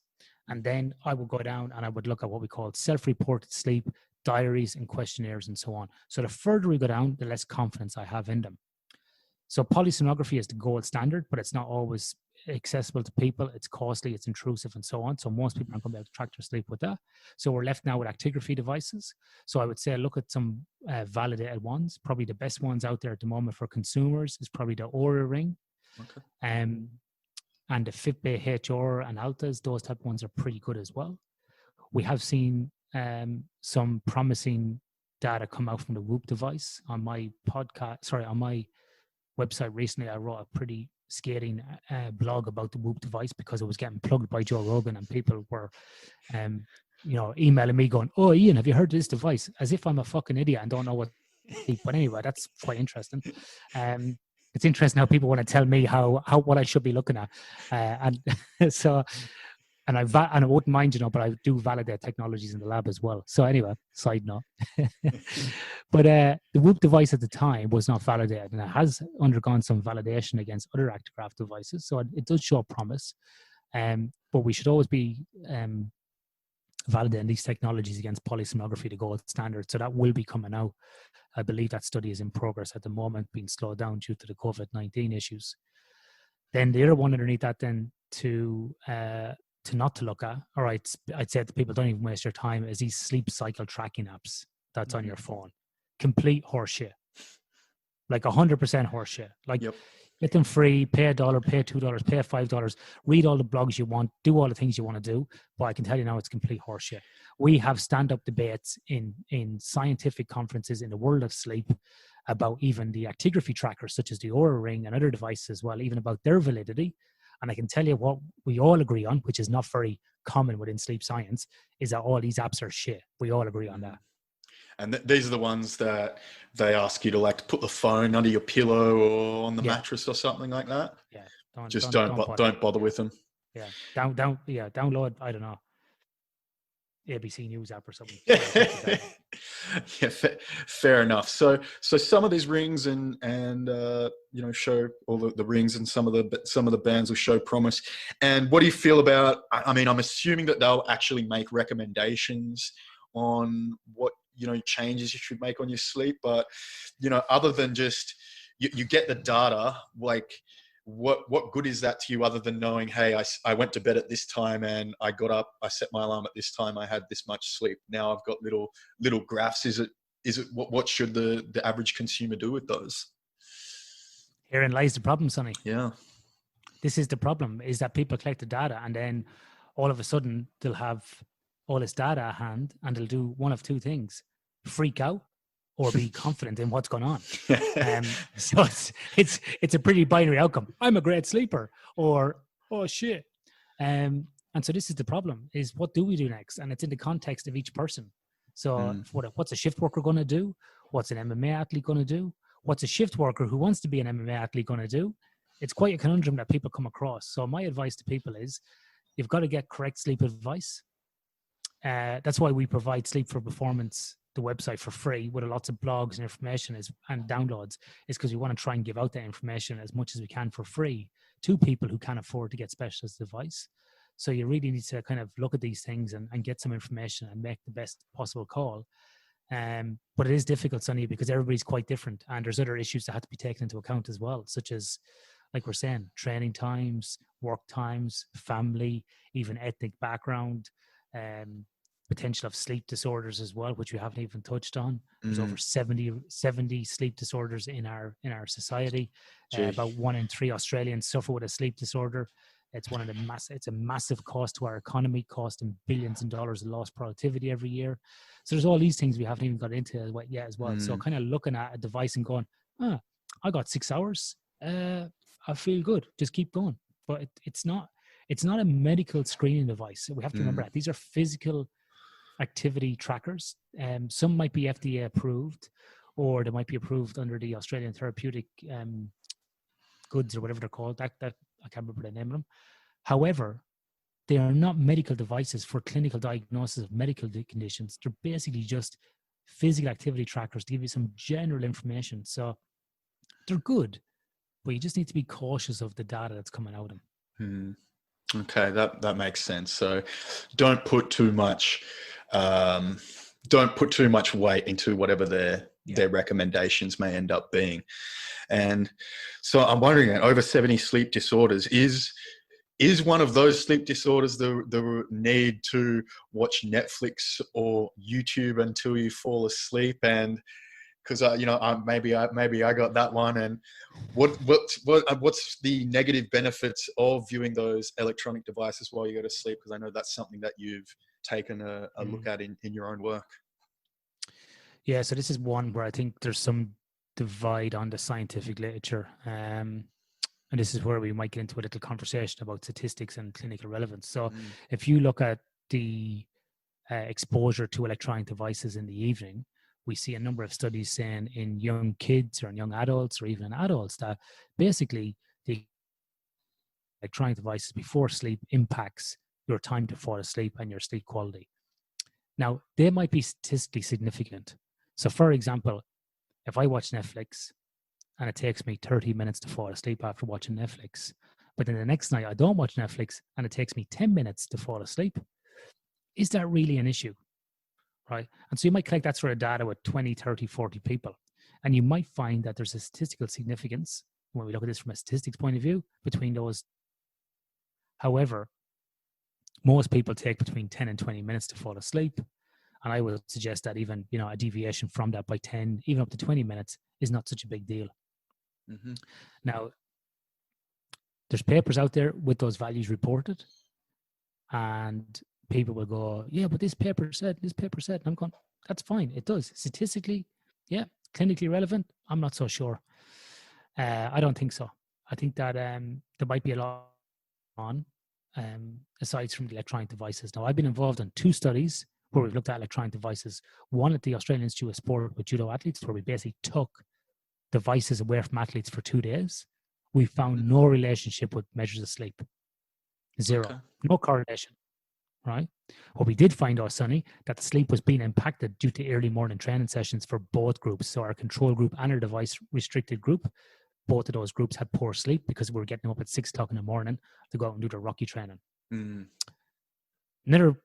And then I will go down and I would look at what we call self-reported sleep, diaries and questionnaires and so on. So the further we go down, the less confidence I have in them. So polysomnography is the gold standard, but it's not always accessible to people. It's costly, it's intrusive and so on. So most people aren't going to be able to track their sleep with that. So we're left now with actigraphy devices. So I would say look at some validated ones. Probably the best ones out there at the moment for consumers is probably the Oura ring. Okay. And the Fitbit HR and Altas, those type of ones are pretty good as well. We have seen some promising data come out from the Whoop device. On my on my website recently, I wrote a pretty scathing blog about the Whoop device because it was getting plugged by Joe Rogan, and people were, emailing me going, "Oh, Ian, have you heard of this device?" As if I'm a fucking idiot and don't know what. But anyway, that's quite interesting. It's interesting how people want to tell me how what I should be looking at, and so. And I wouldn't mind, but I do validate technologies in the lab as well. So anyway, side note. But the Whoop device at the time was not validated, and it has undergone some validation against other Actigraph devices. So it does show promise. But we should always be validating these technologies against polysomnography, the gold standard. So that will be coming out. I believe that study is in progress at the moment, being slowed down due to the COVID-19 issues. Then the other one underneath that, then to not to look at, all right, I'd say that people don't even waste your time, is these sleep cycle tracking apps that's on your phone. Complete horseshit. Like 100% horseshit. Like, get them free, pay $1, pay $2, pay $5, read all the blogs you want, do all the things you want to do. But I can tell you now, it's complete horseshit. We have stand-up debates in scientific conferences in the world of sleep about even the actigraphy trackers, such as the Oura Ring and other devices as well, even about their validity. And I can tell you what we all agree on, which is not very common within sleep science, is that all these apps are shit. We all agree on that. And these are the ones that they ask you to like put the phone under your pillow or on the mattress or something like that. Yeah. Don't bother with them. Yeah. Download, I don't know, ABC News app or something. Yeah, fair enough. So some of these rings and show all the rings, and some of the bands will show promise. And what do you feel about? I mean, I'm assuming that they'll actually make recommendations on what changes you should make on your sleep. But other than just you get the data, like. What good is that to you other than knowing, hey, I went to bed at this time and I got up, I set my alarm at this time, I had this much sleep. Now I've got little graphs. Is it what should the average consumer do with those? Herein lies the problem, Sonny. Yeah. This is the problem, is that people collect the data and then all of a sudden they'll have all this data at hand and they'll do one of two things: freak out or be confident in what's going on. So it's a pretty binary outcome. I'm a great sleeper, or oh shit. And so this is the problem: is what do we do next? And it's in the context of each person. So what's a shift worker going to do? What's an MMA athlete going to do? What's a shift worker who wants to be an MMA athlete going to do? It's quite a conundrum that people come across. So my advice to people is, you've got to get correct sleep advice. That's why we provide Sleep for Performance, the website, for free with lots of blogs and information and downloads, is because we want to try and give out that information as much as we can for free to people who can't afford to get specialist advice. So you really need to kind of look at these things and get some information and make the best possible call. But it is difficult, Sonny, because everybody's quite different, and there's other issues that have to be taken into account as well, such as, like we're saying, training times, work times, family, even ethnic background, potential of sleep disorders as well, which we haven't even touched on. There's over 70 sleep disorders in our society. About 1 in 3 Australians suffer with a sleep disorder. It's it's a massive cost to our economy, costing billions of dollars of lost productivity every year. So there's all these things we haven't even got into yet as well. So kind of looking at a device and going, I got 6 hours. I feel good. Just keep going. But it's not a medical screening device. We have to remember that these are physical activity trackers. Some might be FDA approved, or they might be approved under the Australian Therapeutic Goods or whatever they're called. That I can't remember the name of them. However, they are not medical devices for clinical diagnosis of medical conditions. They're basically just physical activity trackers to give you some general information. So they're good, but you just need to be cautious of the data that's coming out of them. Okay, that makes sense. So don't put too much weight into whatever their recommendations may end up being. And so I'm wondering, over 70 sleep disorders, is one of those sleep disorders the need to watch Netflix or YouTube until you fall asleep? And because maybe I got that one. And what's the negative benefits of viewing those electronic devices while you go to sleep? Because I know that's something that you've taken a look at in your own work? Yeah, so this is one where I think there's some divide on the scientific literature. And this is where we might get into a little conversation about statistics and clinical relevance. So if you look at the exposure to electronic devices in the evening, we see a number of studies saying in young kids or in young adults or even in adults that basically the electronic devices before sleep impacts your time to fall asleep and your sleep quality. Now, they might be statistically significant. So for example, if I watch Netflix and it takes me 30 minutes to fall asleep after watching Netflix, but then the next night I don't watch Netflix and it takes me 10 minutes to fall asleep, is that really an issue? Right? And so you might collect that sort of data with 20, 30, 40 people. And you might find that there's a statistical significance when we look at this from a statistics point of view between those. However, most people take between 10 and 20 minutes to fall asleep. And I would suggest that even, a deviation from that by 10, even up to 20 minutes is not such a big deal. Mm-hmm. Now, there's papers out there with those values reported, and people will go, yeah, but this paper said, and I'm going, that's fine. It does. Statistically, yeah. Clinically relevant, I'm not so sure. I don't think so. I think that there might be a lot on, aside from the electronic devices. Now, I've been involved in 2 studies where we've looked at electronic devices. One at the Australian Institute of Sport with judo athletes, where we basically took devices away from athletes for 2 days. We found no relationship with measures of sleep. Zero. Okay. No correlation. Right? What we did find out, Sonny, that the sleep was being impacted due to early morning training sessions for both groups. So our control group and our device restricted group, both of those groups had poor sleep because we were getting up at 6 o'clock in the morning to go out and do their Rocky training. Another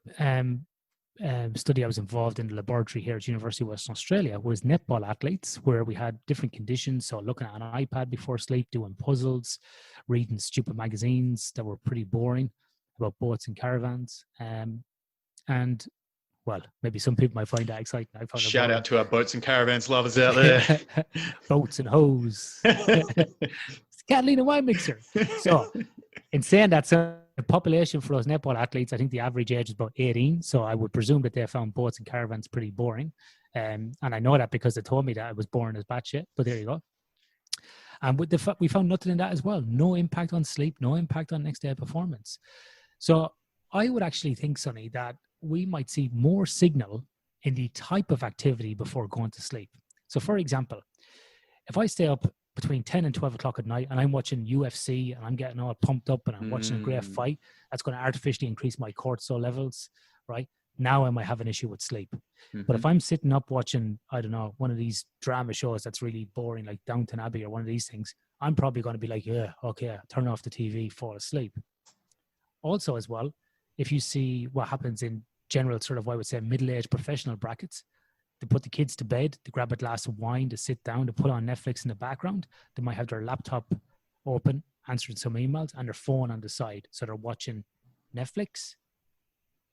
study I was involved in the laboratory here at University of Western Australia was netball athletes, where we had different conditions. So looking at an iPad before sleep, doing puzzles, reading stupid magazines that were pretty boring about boats and caravans. And well, maybe some people might find that exciting. Shout out to our boats and caravans lovers out there. Boats and hoes. Catalina wine mixer. So in saying that, so the population for those netball athletes, I think the average age is about 18. So I would presume that they found boats and caravans pretty boring. And I know that because they told me that it was boring as batshit, but there you go. And with we found nothing in that as well. No impact on sleep, no impact on next day performance. So I would actually think, Sonny, that we might see more signal in the type of activity before going to sleep. So for example, if I stay up between 10 and 12 o'clock at night and I'm watching UFC and I'm getting all pumped up and I'm watching a great fight, that's going to artificially increase my cortisol levels, right? Now I might have an issue with sleep. But if I'm sitting up watching, I don't know, one of these drama shows that's really boring, like Downton Abbey or one of these things, I'm probably going to be like, yeah, okay, turn off the TV, fall asleep. Also as well, if you see what happens in general sort of, I would say, middle-aged professional brackets, they put the kids to bed, they grab a glass of wine, to sit down, to put on Netflix in the background. They might have their laptop open, answering some emails, and their phone on the side. So they're watching Netflix,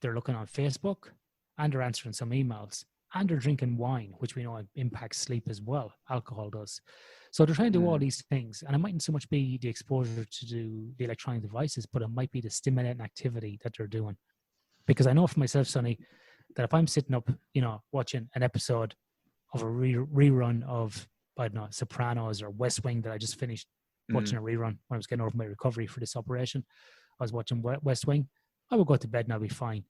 they're looking on Facebook, and they're answering some emails. And they're drinking wine, which we know impacts sleep as well. Alcohol does. So they're trying to do all these things. And it mightn't so much be the exposure to the electronic devices, but it might be the stimulating activity that they're doing. Because I know for myself, Sonny, that if I'm sitting up, watching an episode of a rerun of, I don't know, Sopranos or West Wing that I just finished watching a rerun when I was getting over my recovery for this operation, I was watching West Wing, I would go to bed and I'll be fine.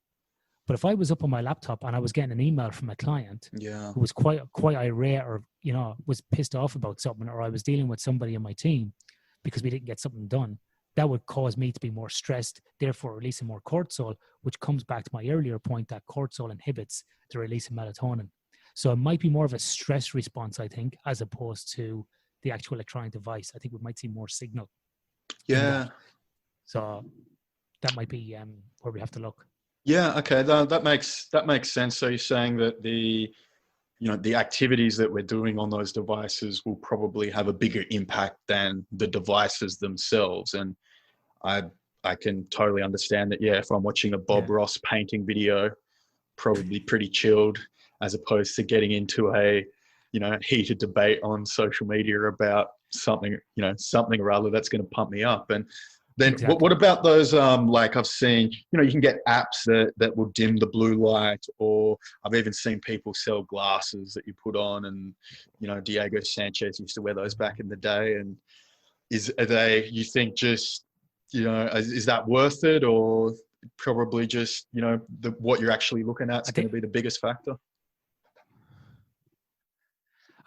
But if I was up on my laptop and I was getting an email from a client who was quite irate or, was pissed off about something, or I was dealing with somebody on my team because we didn't get something done, that would cause me to be more stressed, therefore releasing more cortisol, which comes back to my earlier point that cortisol inhibits the release of melatonin. So it might be more of a stress response, I think, as opposed to the actual electronic device. I think we might see more signal. Yeah. So that might be where we have to look. Yeah. Okay. That makes sense. So you're saying that the activities that we're doing on those devices will probably have a bigger impact than the devices themselves. And I can totally understand that. Yeah. If I'm watching a Bob Ross painting video, probably pretty chilled, as opposed to getting into a, heated debate on social media about something or other that's going to pump me up. And Then Exactly. what about those, like I've seen, you can get apps that will dim the blue light, or I've even seen people sell glasses that you put on, and, Diego Sanchez used to wear those back in the day. And you think just, is that worth it, or probably just, what you're actually looking at is going to be the biggest factor?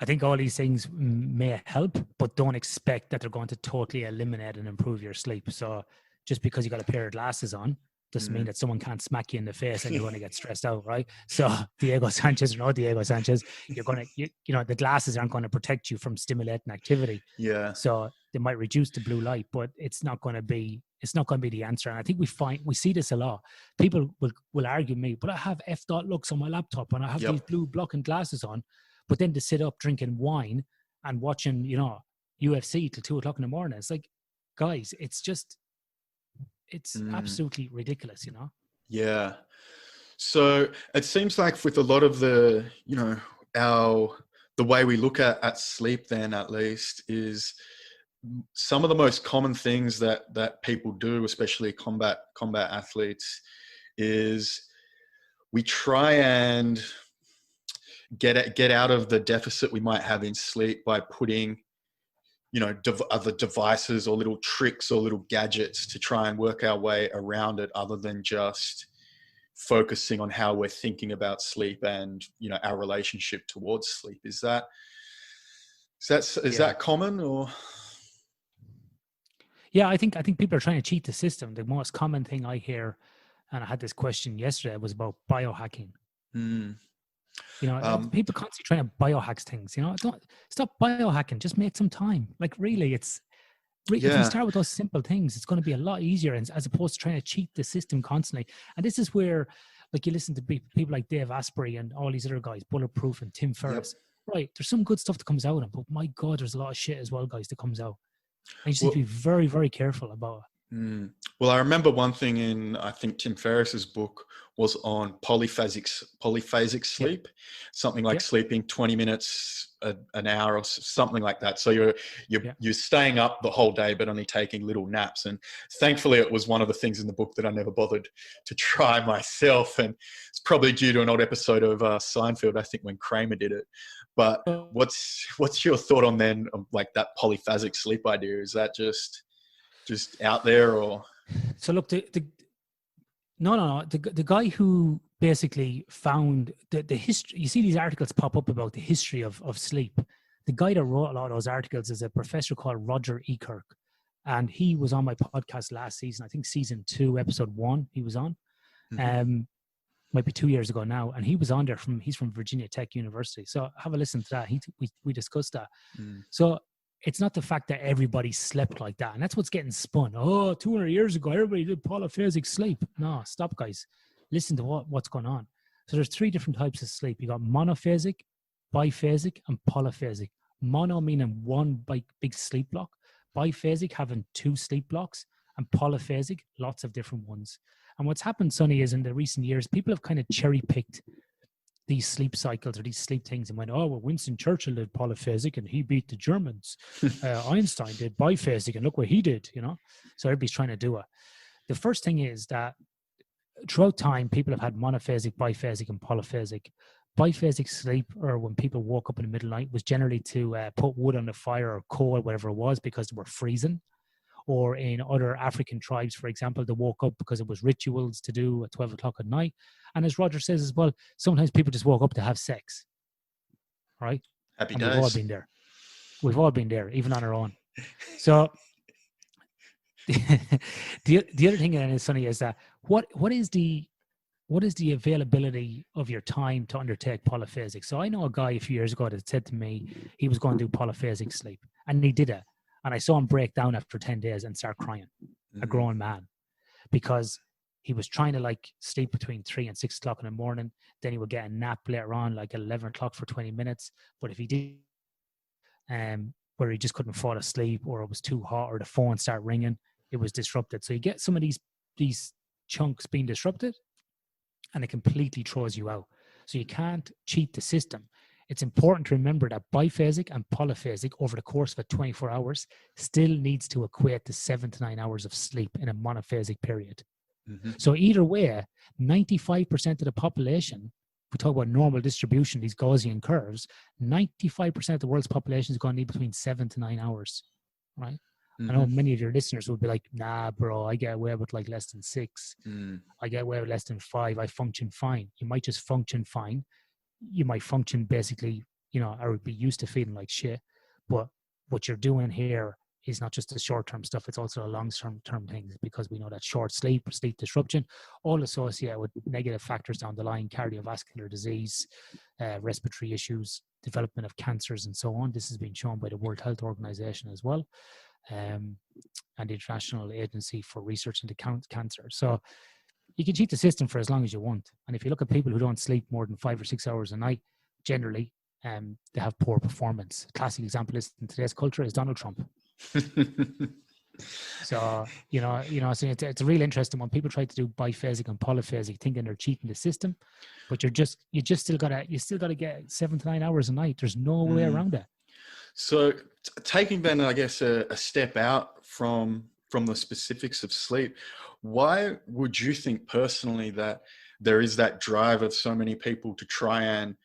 I think all these things may help, but don't expect that they're going to totally eliminate and improve your sleep. So just because you got a pair of glasses on doesn't mean that someone can't smack you in the face and you're going to get stressed out, right? So Diego Sanchez or no Diego Sanchez, you're going to, the glasses aren't going to protect you from stimulating activity. Yeah. So they might reduce the blue light, but it's not going to be the answer. And I think we see this a lot. People will argue me, but I have f.lux on my laptop and I have these blue blocking glasses on. But then to sit up drinking wine and watching, UFC till 2 o'clock in the morning, it's like, guys, it's absolutely ridiculous, Yeah. So it seems like with a lot of the, the way we look at sleep, then at least, is some of the most common things that people do, especially combat athletes, is we try and get out of the deficit we might have in sleep by putting, other devices or little tricks or little gadgets to try and work our way around it, other than just focusing on how we're thinking about sleep and, our relationship towards sleep. Is that common, or? Yeah, I think people are trying to cheat the system. The most common thing I hear, and I had this question yesterday, was about biohacking. People constantly trying to biohack things. Don't stop biohacking. Just make some time. Like, really, if you start with those simple things, it's going to be a lot easier, as opposed to trying to cheat the system constantly. And this is where, like, you listen to people like Dave Asprey and all these other guys, Bulletproof and Tim Ferriss. Yep. Right, there's some good stuff that comes out of them, but my God, there's a lot of shit as well, guys, that comes out. And you just need to be very, very careful about it. Well, I remember one thing I think Tim Ferriss's book was on polyphasic sleep, something like sleeping 20 minutes an hour or something like that. So you're staying up the whole day, but only taking little naps. And thankfully, it was one of the things in the book that I never bothered to try myself. And it's probably due to an old episode of Seinfeld, I think, when Kramer did it. But what's your thought on then, like, that polyphasic sleep idea? Is that just out there, or? So look, the guy who basically found the history, you see these articles pop up about the history of sleep. The guy that wrote a lot of those articles is a professor called Roger Ekirk, and he was on my podcast last season. I think season 2, episode 1, he was on. Might be 2 years ago now, and he was on there he's from Virginia Tech University. So have a listen to that. We discussed that. So it's not the fact that everybody slept like that. And that's what's getting spun. 200 years ago, everybody did polyphasic sleep. No, stop, guys. Listen to what's going on. So there's 3 different types of sleep. You got monophasic, biphasic, and polyphasic. Mono meaning one big sleep block. Biphasic having 2 sleep blocks. And polyphasic, lots of different ones. And what's happened, Sonny, is in the recent years, people have kind of cherry-picked these sleep cycles or these sleep things and went, Winston Churchill did polyphasic and he beat the Germans. Einstein did biphasic and look what he did, So everybody's trying to do it. The first thing is that throughout time, people have had monophasic, biphasic, and polyphasic. Biphasic sleep, or when people woke up in the middle of the night, was generally to put wood on the fire or coal, whatever it was, because they were freezing. Or in other African tribes, for example, they woke up because it was rituals to do at 12 o'clock at night. And as Roger says as well, sometimes people just woke up to have sex. Right? Happy and days. We've all been there. We've all been there, even on our own. So the other thing that is funny is that what is the availability of your time to undertake polyphasic? So I know a guy a few years ago that said to me he was going to do polyphasic sleep, and he did it. And I saw him break down after 10 days and start crying, a grown man, because he was trying to sleep between 3 and 6 o'clock in the morning. Then he would get a nap later on, like at 11 o'clock for 20 minutes. But if he did, where he just couldn't fall asleep, or it was too hot, or the phone started ringing, it was disrupted. So you get some of these chunks being disrupted, and it completely throws you out. So you can't cheat the system. It's important to remember that biphasic and polyphasic over the course of 24 hours still needs to equate to 7 to 9 hours of sleep in a monophasic period. Mm-hmm. So either way, 95% of the population, if we talk about normal distribution, these Gaussian curves, 95% of the world's population is going to need between 7 to 9 hours, right? Mm-hmm. I know many of your listeners will be like, nah, bro, I get away with like less than 6. I get away with less than 5. I function fine. You might just function fine. You might function basically, you know, or be used to feeling like shit. But what you're doing here is not just the short-term stuff. It's also a long-term things, because we know that short sleep disruption, all associated with negative factors down the line, cardiovascular disease, respiratory issues, development of cancers, and so on. This has been shown by the World Health Organization as well, and the International Agency for Research into Cancer. So you can cheat the system for as long as you want. And if you look at people who don't sleep more than 5 or 6 hours a night, generally, they have poor performance. A classic example is in today's culture is Donald Trump. So, so it's really interesting when people try to do biphasic and polyphasic, thinking they're cheating the system, but you still gotta get 7 to 9 hours a night. There's no way around it. So taking then, I guess, a step out from the specifics of sleep, why would you think personally that there is that drive of so many people to try and,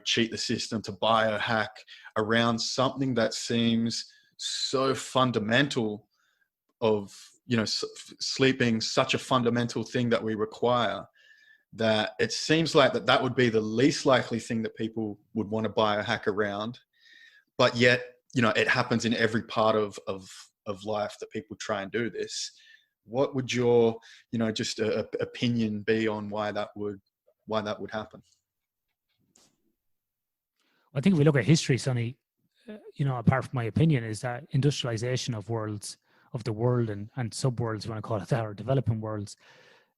cheat the system, to biohack around something that seems so fundamental of, sleep being such a fundamental thing that we require, that it seems like that would be the least likely thing that people would want to biohack around. But yet, it happens in every part of life that people try and do this. What would your, just opinion be on why that would happen? I think if we look at history, Sonny, apart from my opinion, is that industrialization of the world and subworlds, you want to call it that, or developing worlds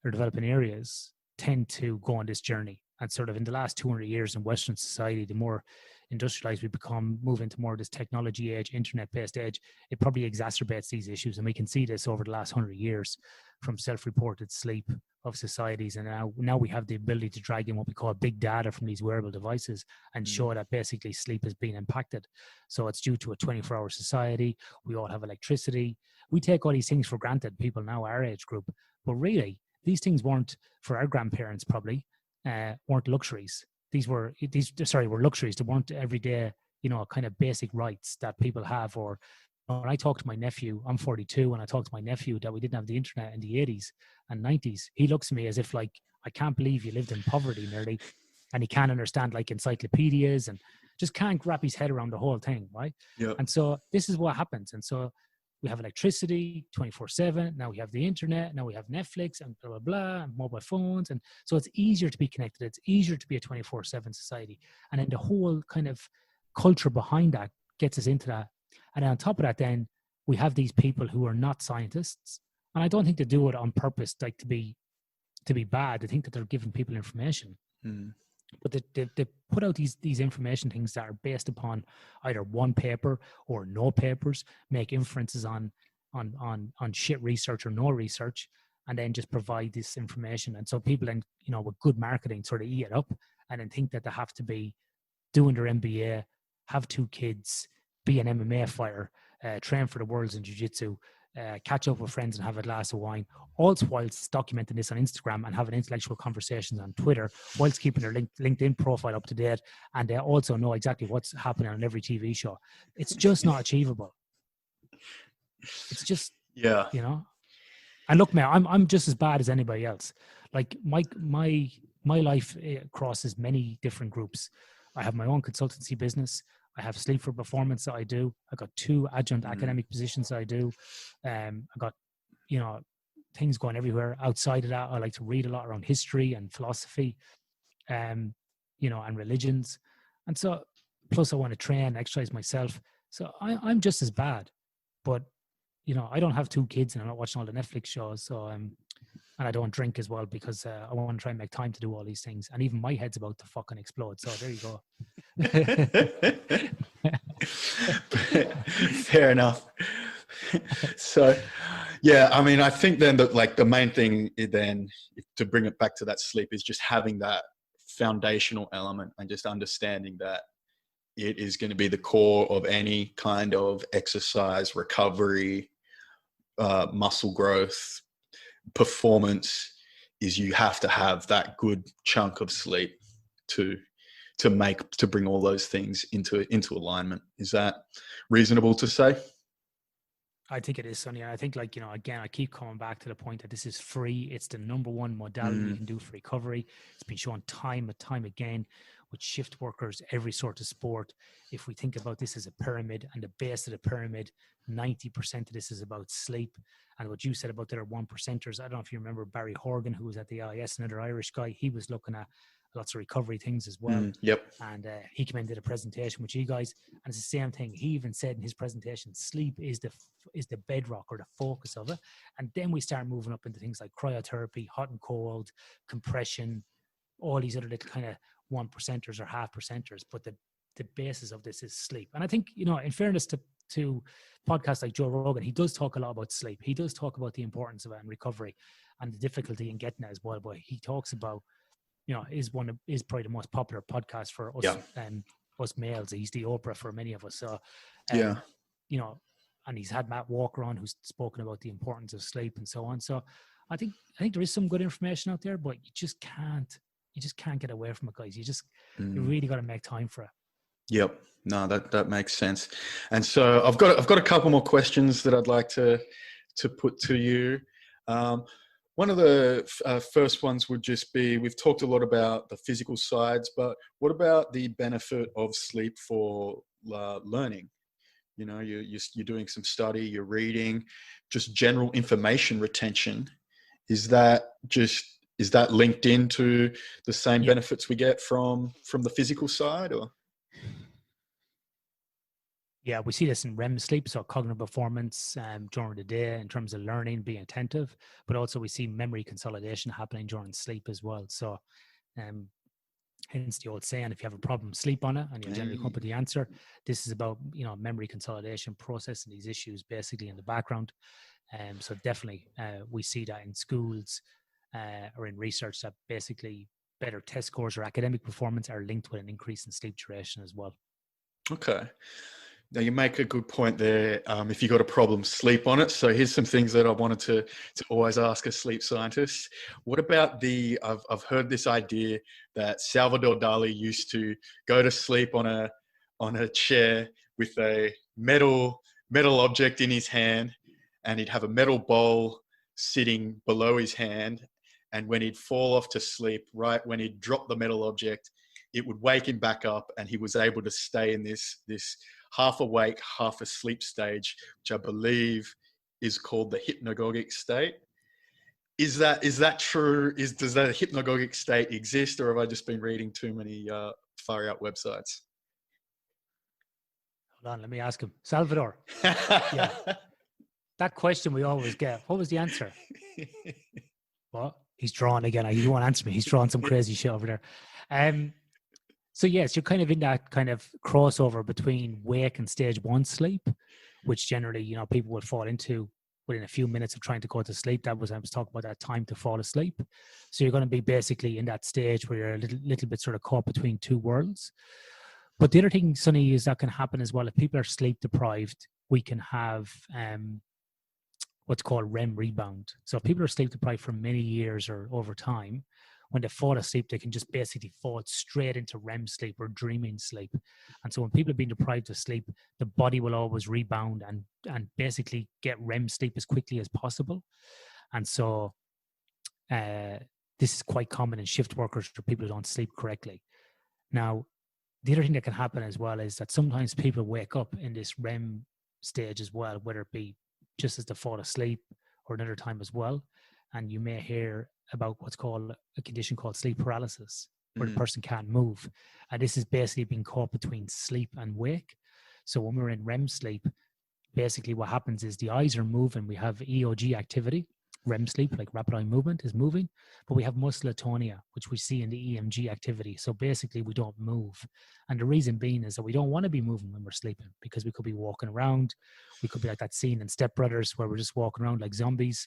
or developing areas, tend to go on this journey. And sort of in the last 200 years in Western society, the more industrialized we become, move into more of this technology age, internet-based age, it probably exacerbates these issues. And we can see this over the last 100 years from self-reported sleep of societies. And now we have the ability to drag in what we call big data from these wearable devices and show that basically sleep is being impacted. So it's due to a 24-hour society. We all have electricity. We take all these things for granted, people now our age group. But really, these things weren't, for our grandparents probably, weren't luxuries. These were luxuries. They weren't everyday, kind of basic rights that people have. Or when I talk to my nephew, I'm 42, and I talk to my nephew that we didn't have the internet in the 80s and 90s, he looks at me as if like, I can't believe you lived in poverty nearly, and he can't understand like encyclopedias and just can't wrap his head around the whole thing, right? Yeah. And so this is what happens. And so we have electricity 24/7. Now we have the internet. Now we have Netflix and blah, blah, blah, and mobile phones. And so it's easier to be connected. It's easier to be a 24/7 society. And then the whole kind of culture behind that gets us into that. And on top of that, then we have these people who are not scientists. And I don't think they do it on purpose, like to be bad. I think that they're giving people information. But they put out these information things that are based upon either one paper or no papers, make inferences on shit research or no research, and then just provide this information. And so people then, with good marketing sort of eat it up and then think that they have to be doing their MBA, have 2 kids, be an MMA fighter, train for the worlds in jiu-jitsu, catch up with friends and have a glass of wine, all whilst documenting this on Instagram and having intellectual conversations on Twitter, whilst keeping their LinkedIn profile up to date, and they also know exactly what's happening on every TV show. It's just not achievable. It's just, And look, man, I'm just as bad as anybody else. Like my life crosses many different groups. I have my own consultancy business. I have sleep for performance that I do. I got 2 adjunct academic positions that I do. I got, things going everywhere. Outside of that, I like to read a lot around history and philosophy, and religions. And so, plus I want to train, exercise myself. So I'm just as bad, but, I don't have 2 kids and I'm not watching all the Netflix shows. So, and I don't drink as well because I want to try and make time to do all these things. And even my head's about to fucking explode. So there you go. Fair enough. So, yeah, I mean, I think then that like the main thing then to bring it back to that sleep is just having that foundational element, and just understanding that it is going to be the core of any kind of exercise, recovery, muscle growth, performance, is you have to have that good chunk of sleep to bring all those things into alignment. Is that reasonable to say? I think it is, Sonny. I think, like, again, I keep coming back to the point that this is free. It's the number one modality you can do for recovery. It's been shown time and time again with shift workers, every sort of sport. If we think about this as a pyramid, and the base of the pyramid, 90% of this is about sleep. And what you said about their 1%ers, I don't know if you remember Barry Horgan, who was at the IS, another Irish guy. He was looking at lots of recovery things as well. Yep. And he came into the presentation with you guys, and it's the same thing. He even said in his presentation, sleep is the bedrock or the focus of it. And then we start moving up into things like cryotherapy, hot and cold, compression, all these other little kind of 1%ers or half percenters. But the basis of this is sleep. And I think, in fairness to podcasts like Joe Rogan, he does talk a lot about sleep. He does talk about the importance of it and recovery and the difficulty in getting it as well. But he talks about, is probably the most popular podcast for us, us males. He's the Oprah for many of us. So, and he's had Matt Walker on, who's spoken about the importance of sleep and so on. So I think there is some good information out there, but you just can't get away from it, guys. You really got to make time for it. Yep. No, that makes sense. And so I've got a couple more questions that I'd like to put to you. One of the first ones would just be, we've talked a lot about the physical sides, but what about the benefit of sleep for learning? You're doing some study, you're reading, just general information retention. Is that linked into the same benefits we get from the physical side, or? Yeah, we see this in REM sleep, so cognitive performance during the day in terms of learning, being attentive, but also we see memory consolidation happening during sleep as well. So hence the old saying, if you have a problem, sleep on it, and you'll generally come up with the answer. This is about, memory consolidation, processing these issues basically in the background. So definitely we see that in schools or in research, that basically better test scores or academic performance are linked with an increase in sleep duration as well. Okay. Now, you make a good point there. If you got a problem, sleep on it. So here's some things that I wanted to always ask a sleep scientist. What about I've heard this idea that Salvador Dali used to go to sleep on a chair with a metal object in his hand, and he'd have a metal bowl sitting below his hand. And when he'd fall off to sleep, right when he'd drop the metal object, it would wake him back up, and he was able to stay in this half awake, half asleep stage, which I believe is called the hypnagogic state. Is that true? Does that hypnagogic state exist, or have I just been reading too many far out websites? Hold on, let me ask him. Salvador. Yeah. That question we always get. What was the answer? What? He's drawing again. He won't answer me. He's drawing some crazy shit over there. So yes, you're kind of in that kind of crossover between wake and stage 1 sleep, which generally, people would fall into within a few minutes of trying to go to sleep. I was talking about that time to fall asleep. So you're going to be basically in that stage where you're a little bit sort of caught between two worlds. But the other thing, Sonny, is that can happen as well. If people are sleep deprived, we can have what's called REM rebound. So if people are sleep deprived for many years or over time, when they fall asleep, they can just basically fall straight into REM sleep or dreaming sleep. And so when people have been deprived of sleep, the body will always rebound and basically get REM sleep as quickly as possible. And so this is quite common in shift workers or people who don't sleep correctly. Now, the other thing that can happen as well is that sometimes people wake up in this REM stage as well, whether it be just as they fall asleep or another time as well. And you may hear about what's called a condition called sleep paralysis, where the person can't move. And this is basically being caught between sleep and wake. So when we're in REM sleep, basically what happens is the eyes are moving. We have EOG activity. REM sleep, like rapid eye movement, is moving, but we have muscle atonia, which we see in the EMG activity. So basically we don't move. And the reason being is that we don't want to be moving when we're sleeping, because we could be walking around. We could be like that scene in Step Brothers where we're just walking around like zombies,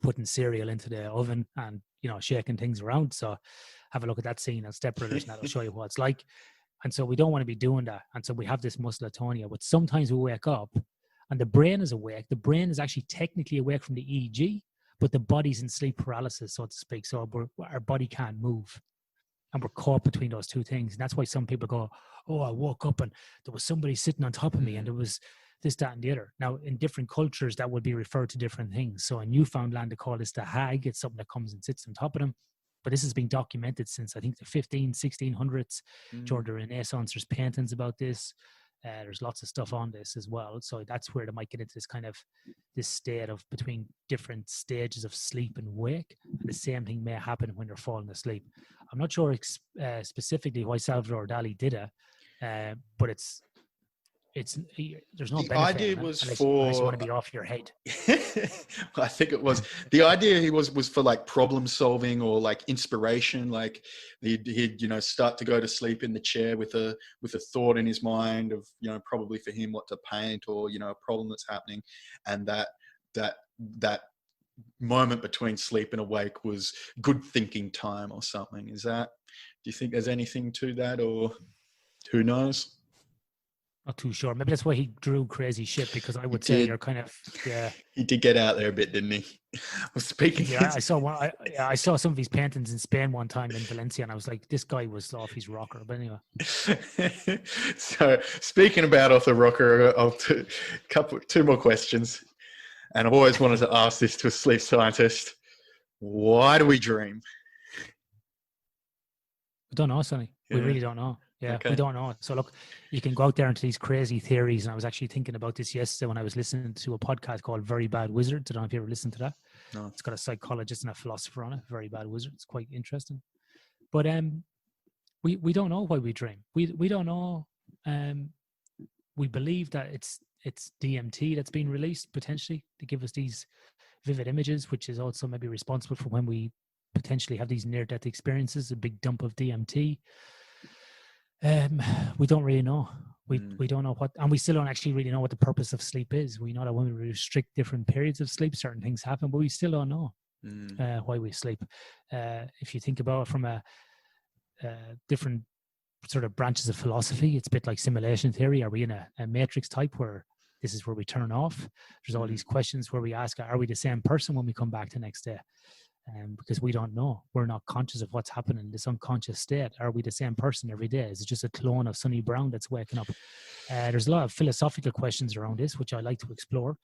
putting cereal into the oven and, shaking things around. So have a look at that scene on Step Brothers and that'll show you what it's like. And so we don't want to be doing that. And so we have this muscle atonia, but sometimes we wake up and the brain is awake. The brain is actually technically awake from the EEG, but the body's in sleep paralysis, so to speak. So our body can't move. And we're caught between those two things. And that's why some people go, oh, I woke up and there was somebody sitting on top of me and there was this, that, and the other. Now, in different cultures, that would be referred to different things. So in Newfoundland, they call this the hag. It's something that comes and sits on top of them. But this has been documented since, I think, the 1600s. During the Renaissance, there's paintings about this. There's lots of stuff on this as well. So that's where they might get into this kind of this state of between different stages of sleep and wake. And the same thing may happen when they're falling asleep. I'm not sure specifically why Salvador Dali did it, but it's there's no benefit. The idea was unless for you want to be off your head. I think it was the idea. He was for like problem solving or like inspiration. Like he'd start to go to sleep in the chair with a thought in his mind of probably for him what to paint or a problem that's happening, and that moment between sleep and awake was good thinking time or something. Do you think there's anything to that, or who knows? Not too sure. Maybe that's why he drew crazy shit, because I would say you're kind of, yeah. He did get out there a bit, didn't he? Well, speaking. Yeah, I saw some of his paintings in Spain one time in Valencia, and I was like, this guy was off his rocker. But anyway. So speaking about off the rocker, two more questions, and I've always wanted to ask this to a sleep scientist: why do we dream? We don't know, Sonny. Yeah. We really don't know. Yeah, okay. We don't know. So look, you can go out there into these crazy theories. And I was actually thinking about this yesterday when I was listening to a podcast called Very Bad Wizards. I don't know if you ever listened to that. No. It's got a psychologist and a philosopher on it. Very Bad Wizards. It's quite interesting. But we don't know why we dream. We don't know. We believe that it's DMT that's been released potentially to give us these vivid images, which is also maybe responsible for when we potentially have these near-death experiences, a big dump of DMT. We don't really know. We don't know what, and we still don't actually really know what the purpose of sleep is. We know that when we restrict different periods of sleep, certain things happen, but we still don't know why we sleep. If you think about it from a different sort of branches of philosophy, it's a bit like simulation theory. Are we in a matrix type where this is where we turn off? There's all these questions where we ask, are we the same person when we come back the next day? Because we don't know. We're not conscious of what's happening in this unconscious state. Are we the same person every day? Is it just a clone of Sonny Brown that's waking up? There's a lot of philosophical questions around this, which I like to explore.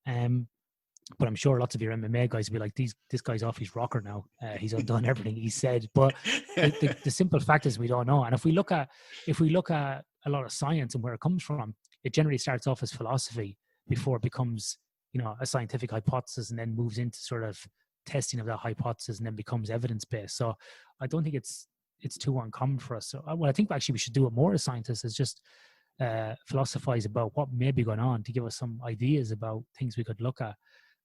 But I'm sure lots of your MMA guys will be like, this guy's off his rocker now. He's undone everything he said. But the simple fact is we don't know. And if we look at a lot of science and where it comes from, it generally starts off as philosophy before it becomes, a scientific hypothesis, and then moves into sort of testing of that hypothesis and then becomes evidence-based. So I don't think it's too uncommon for us. So I think actually we should do it more as scientists, is just philosophize about what may be going on to give us some ideas about things we could look at.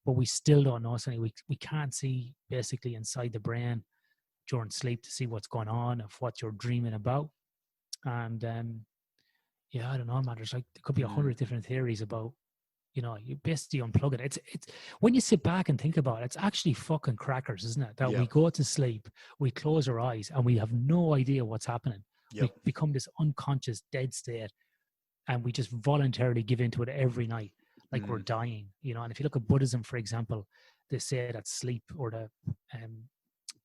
But we still don't know. So we can't see basically inside the brain during sleep to see what's going on, of what you're dreaming about. And I don't know, man. There's there could be 100 different theories about, you basically unplug it. It's when you sit back and think about it, it's actually fucking crackers, isn't it? That we go to sleep, we close our eyes, and we have no idea what's happening. Yep. We become this unconscious dead state, and we just voluntarily give into it every night, like we're dying. And if you look at Buddhism, for example, they say that sleep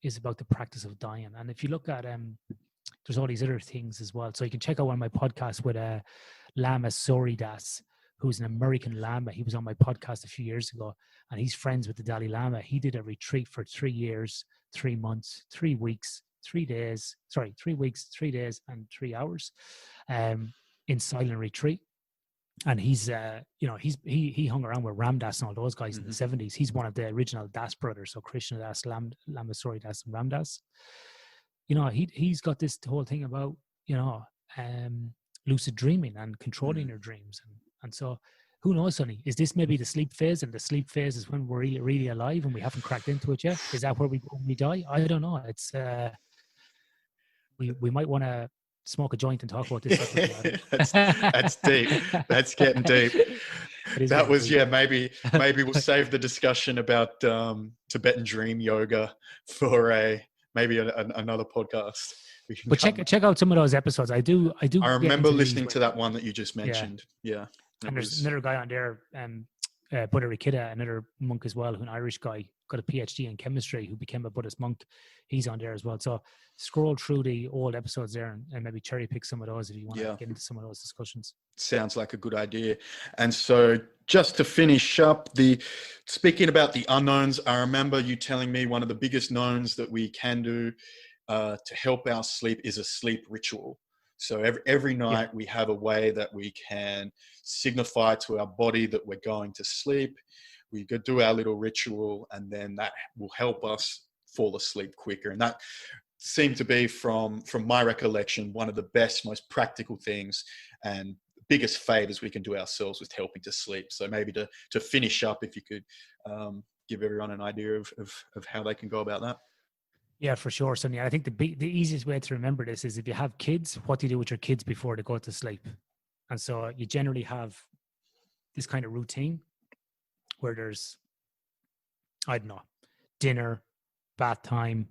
is about the practice of dying. And if you look at there's all these other things as well. So you can check out one of my podcasts with Lama Soridas, who's an American Lama. He was on my podcast a few years ago, and he's friends with the Dalai Lama. He did a retreat for 3 years, 3 months, 3 weeks, 3 days, 3 weeks, 3 days, and 3 hours in silent retreat. And he's, he hung around with Ram Dass and all those guys in the 70s. He's one of the original Das brothers. So Krishna Das, Lama Soridas, and Ram Dass. He's got this whole thing about, lucid dreaming and controlling your dreams. And so who knows, Sonny? Is this maybe the sleep phase, and the sleep phase is when we're really, really alive and we haven't cracked into it yet? Is that where we die? I don't know. It's we might want to smoke a joint and talk about this. That's deep. That's getting deep. That was, yeah, maybe we'll save the discussion about Tibetan dream yoga for another podcast. But check out some of those episodes. I remember listening to that one that you just mentioned. Yeah. And there's another guy on there, Buddha Rikita, another monk as well, an Irish guy, got a PhD in chemistry, who became a Buddhist monk. He's on there as well. So scroll through the old episodes there and maybe cherry pick some of those if you want to get into some of those discussions. Sounds like a good idea. And so just to finish up, speaking about the unknowns, I remember you telling me one of the biggest knowns that we can do to help our sleep is a sleep ritual. So every night we have a way that we can signify to our body that we're going to sleep. We go do our little ritual, and then that will help us fall asleep quicker. And that seemed to be, from my recollection, one of the best, most practical things and biggest favors we can do ourselves with helping to sleep. So maybe to finish up, if you could give everyone an idea of how they can go about that. Yeah, for sure, Sonny. I think the easiest way to remember this is, if you have kids, what do you do with your kids before they go to sleep? And so you generally have this kind of routine where there's, I don't know, dinner, bath time,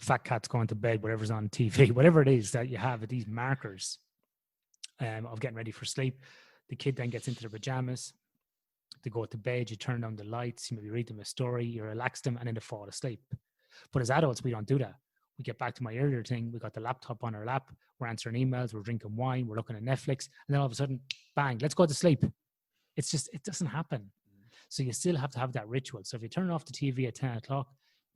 fat cats going to bed, whatever's on TV, whatever it is that you have, these markers of getting ready for sleep. The kid then gets into their pajamas, they go to bed, you turn on the lights, you maybe read them a story, you relax them, and then they fall asleep. But as adults, we don't do that. We get back to my earlier thing. We got the laptop on our lap. We're answering emails. We're drinking wine. We're looking at Netflix. And then all of a sudden, bang, let's go to sleep. It's just, it doesn't happen. So you still have to have that ritual. So if you turn off the TV at 10 o'clock,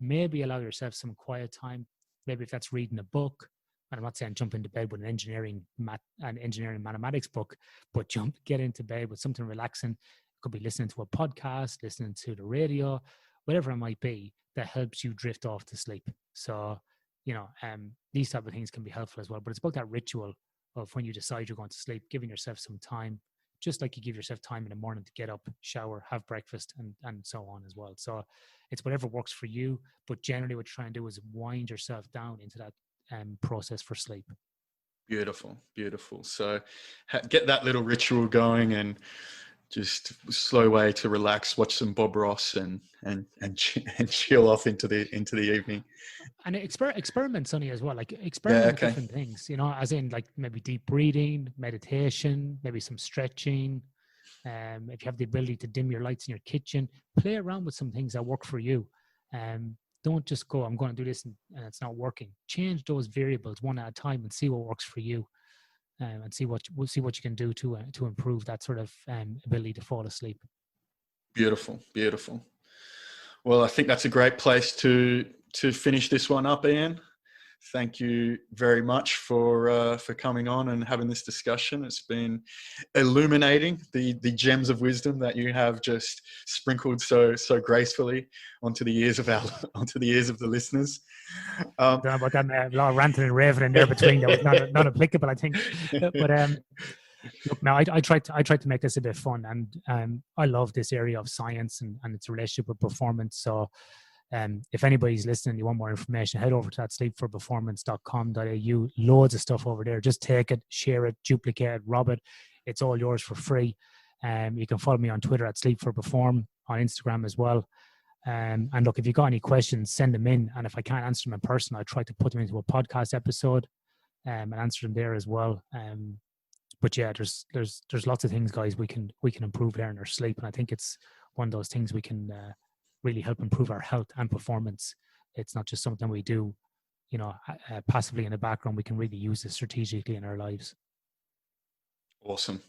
maybe allow yourself some quiet time. Maybe if that's reading a book, and I'm not saying jump into bed with an engineering mathematics book, but get into bed with something relaxing. It could be listening to a podcast, listening to the radio, whatever it might be, that helps you drift off to sleep. So, these type of things can be helpful as well. But it's about that ritual of when you decide you're going to sleep, giving yourself some time, just like you give yourself time in the morning to get up, shower, have breakfast, and so on as well. So it's whatever works for you. But generally what you try and do is wind yourself down into that process for sleep. Beautiful. So get that little ritual going, and just slow way to relax, watch some Bob Ross and chill off into the evening. And experiment, Sonny, as well. Like experiment with different things, as in like maybe deep breathing, meditation, maybe some stretching. If you have the ability to dim your lights in your kitchen, play around with some things that work for you. Don't just go, I'm going to do this and it's not working. Change those variables one at a time and see what works for you. And see what you can do to improve that sort of ability to fall asleep. Beautiful. Well, I think that's a great place to finish this one up, Ian. Thank you very much for coming on and having this discussion. It's been illuminating, the gems of wisdom that you have just sprinkled so gracefully onto the ears of the listeners. I don't know about that, a lot of ranting and raving in there between that was not applicable, I think. But look, now I tried to make this a bit fun, and I love this area of science and its relationship with performance. So if anybody's listening, you want more information, head over to that sleepforperformance.com.au. Loads of stuff over there. Just take it, share it, duplicate it, rob it. It's all yours for free. You can follow me on Twitter at sleepforperform, on Instagram as well. And look, if you've got any questions, send them in. And if I can't answer them in person, I try to put them into a podcast episode and answer them there as well. But yeah, there's lots of things, guys, we can improve there in our sleep. And I think it's one of those things we can really help improve our health and performance. It's not just something we do, passively in the background. We can really use it strategically in our lives. Awesome.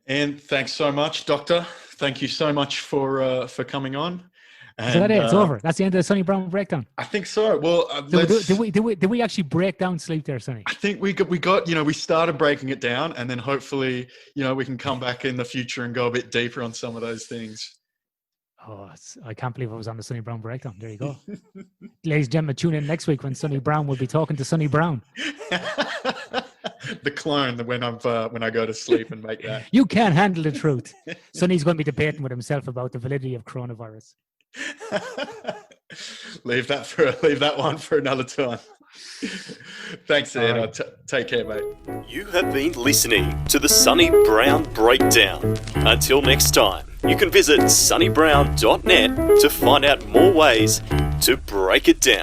And thanks so much, Doctor. Thank you so much for coming on. And, is that it? It's over. That's the end of the Sonny Brown Breakdown. I think so. Well, did we actually break down sleep there, Sonny? I think we got we started breaking it down, and then hopefully we can come back in the future and go a bit deeper on some of those things. Oh, I can't believe I was on the Sonny Brown Breakdown. There you go. Ladies and gentlemen, tune in next week when Sonny Brown will be talking to Sonny Brown. The clone when I go to sleep and make that. You can't handle the truth. Sonny's going to be debating with himself about the validity of coronavirus. Leave that one for another time. Thanks, Ian. Take care, mate. You have been listening to the Sonny Brown Breakdown. Until next time, you can visit sonnybrown.net to find out more ways to break it down.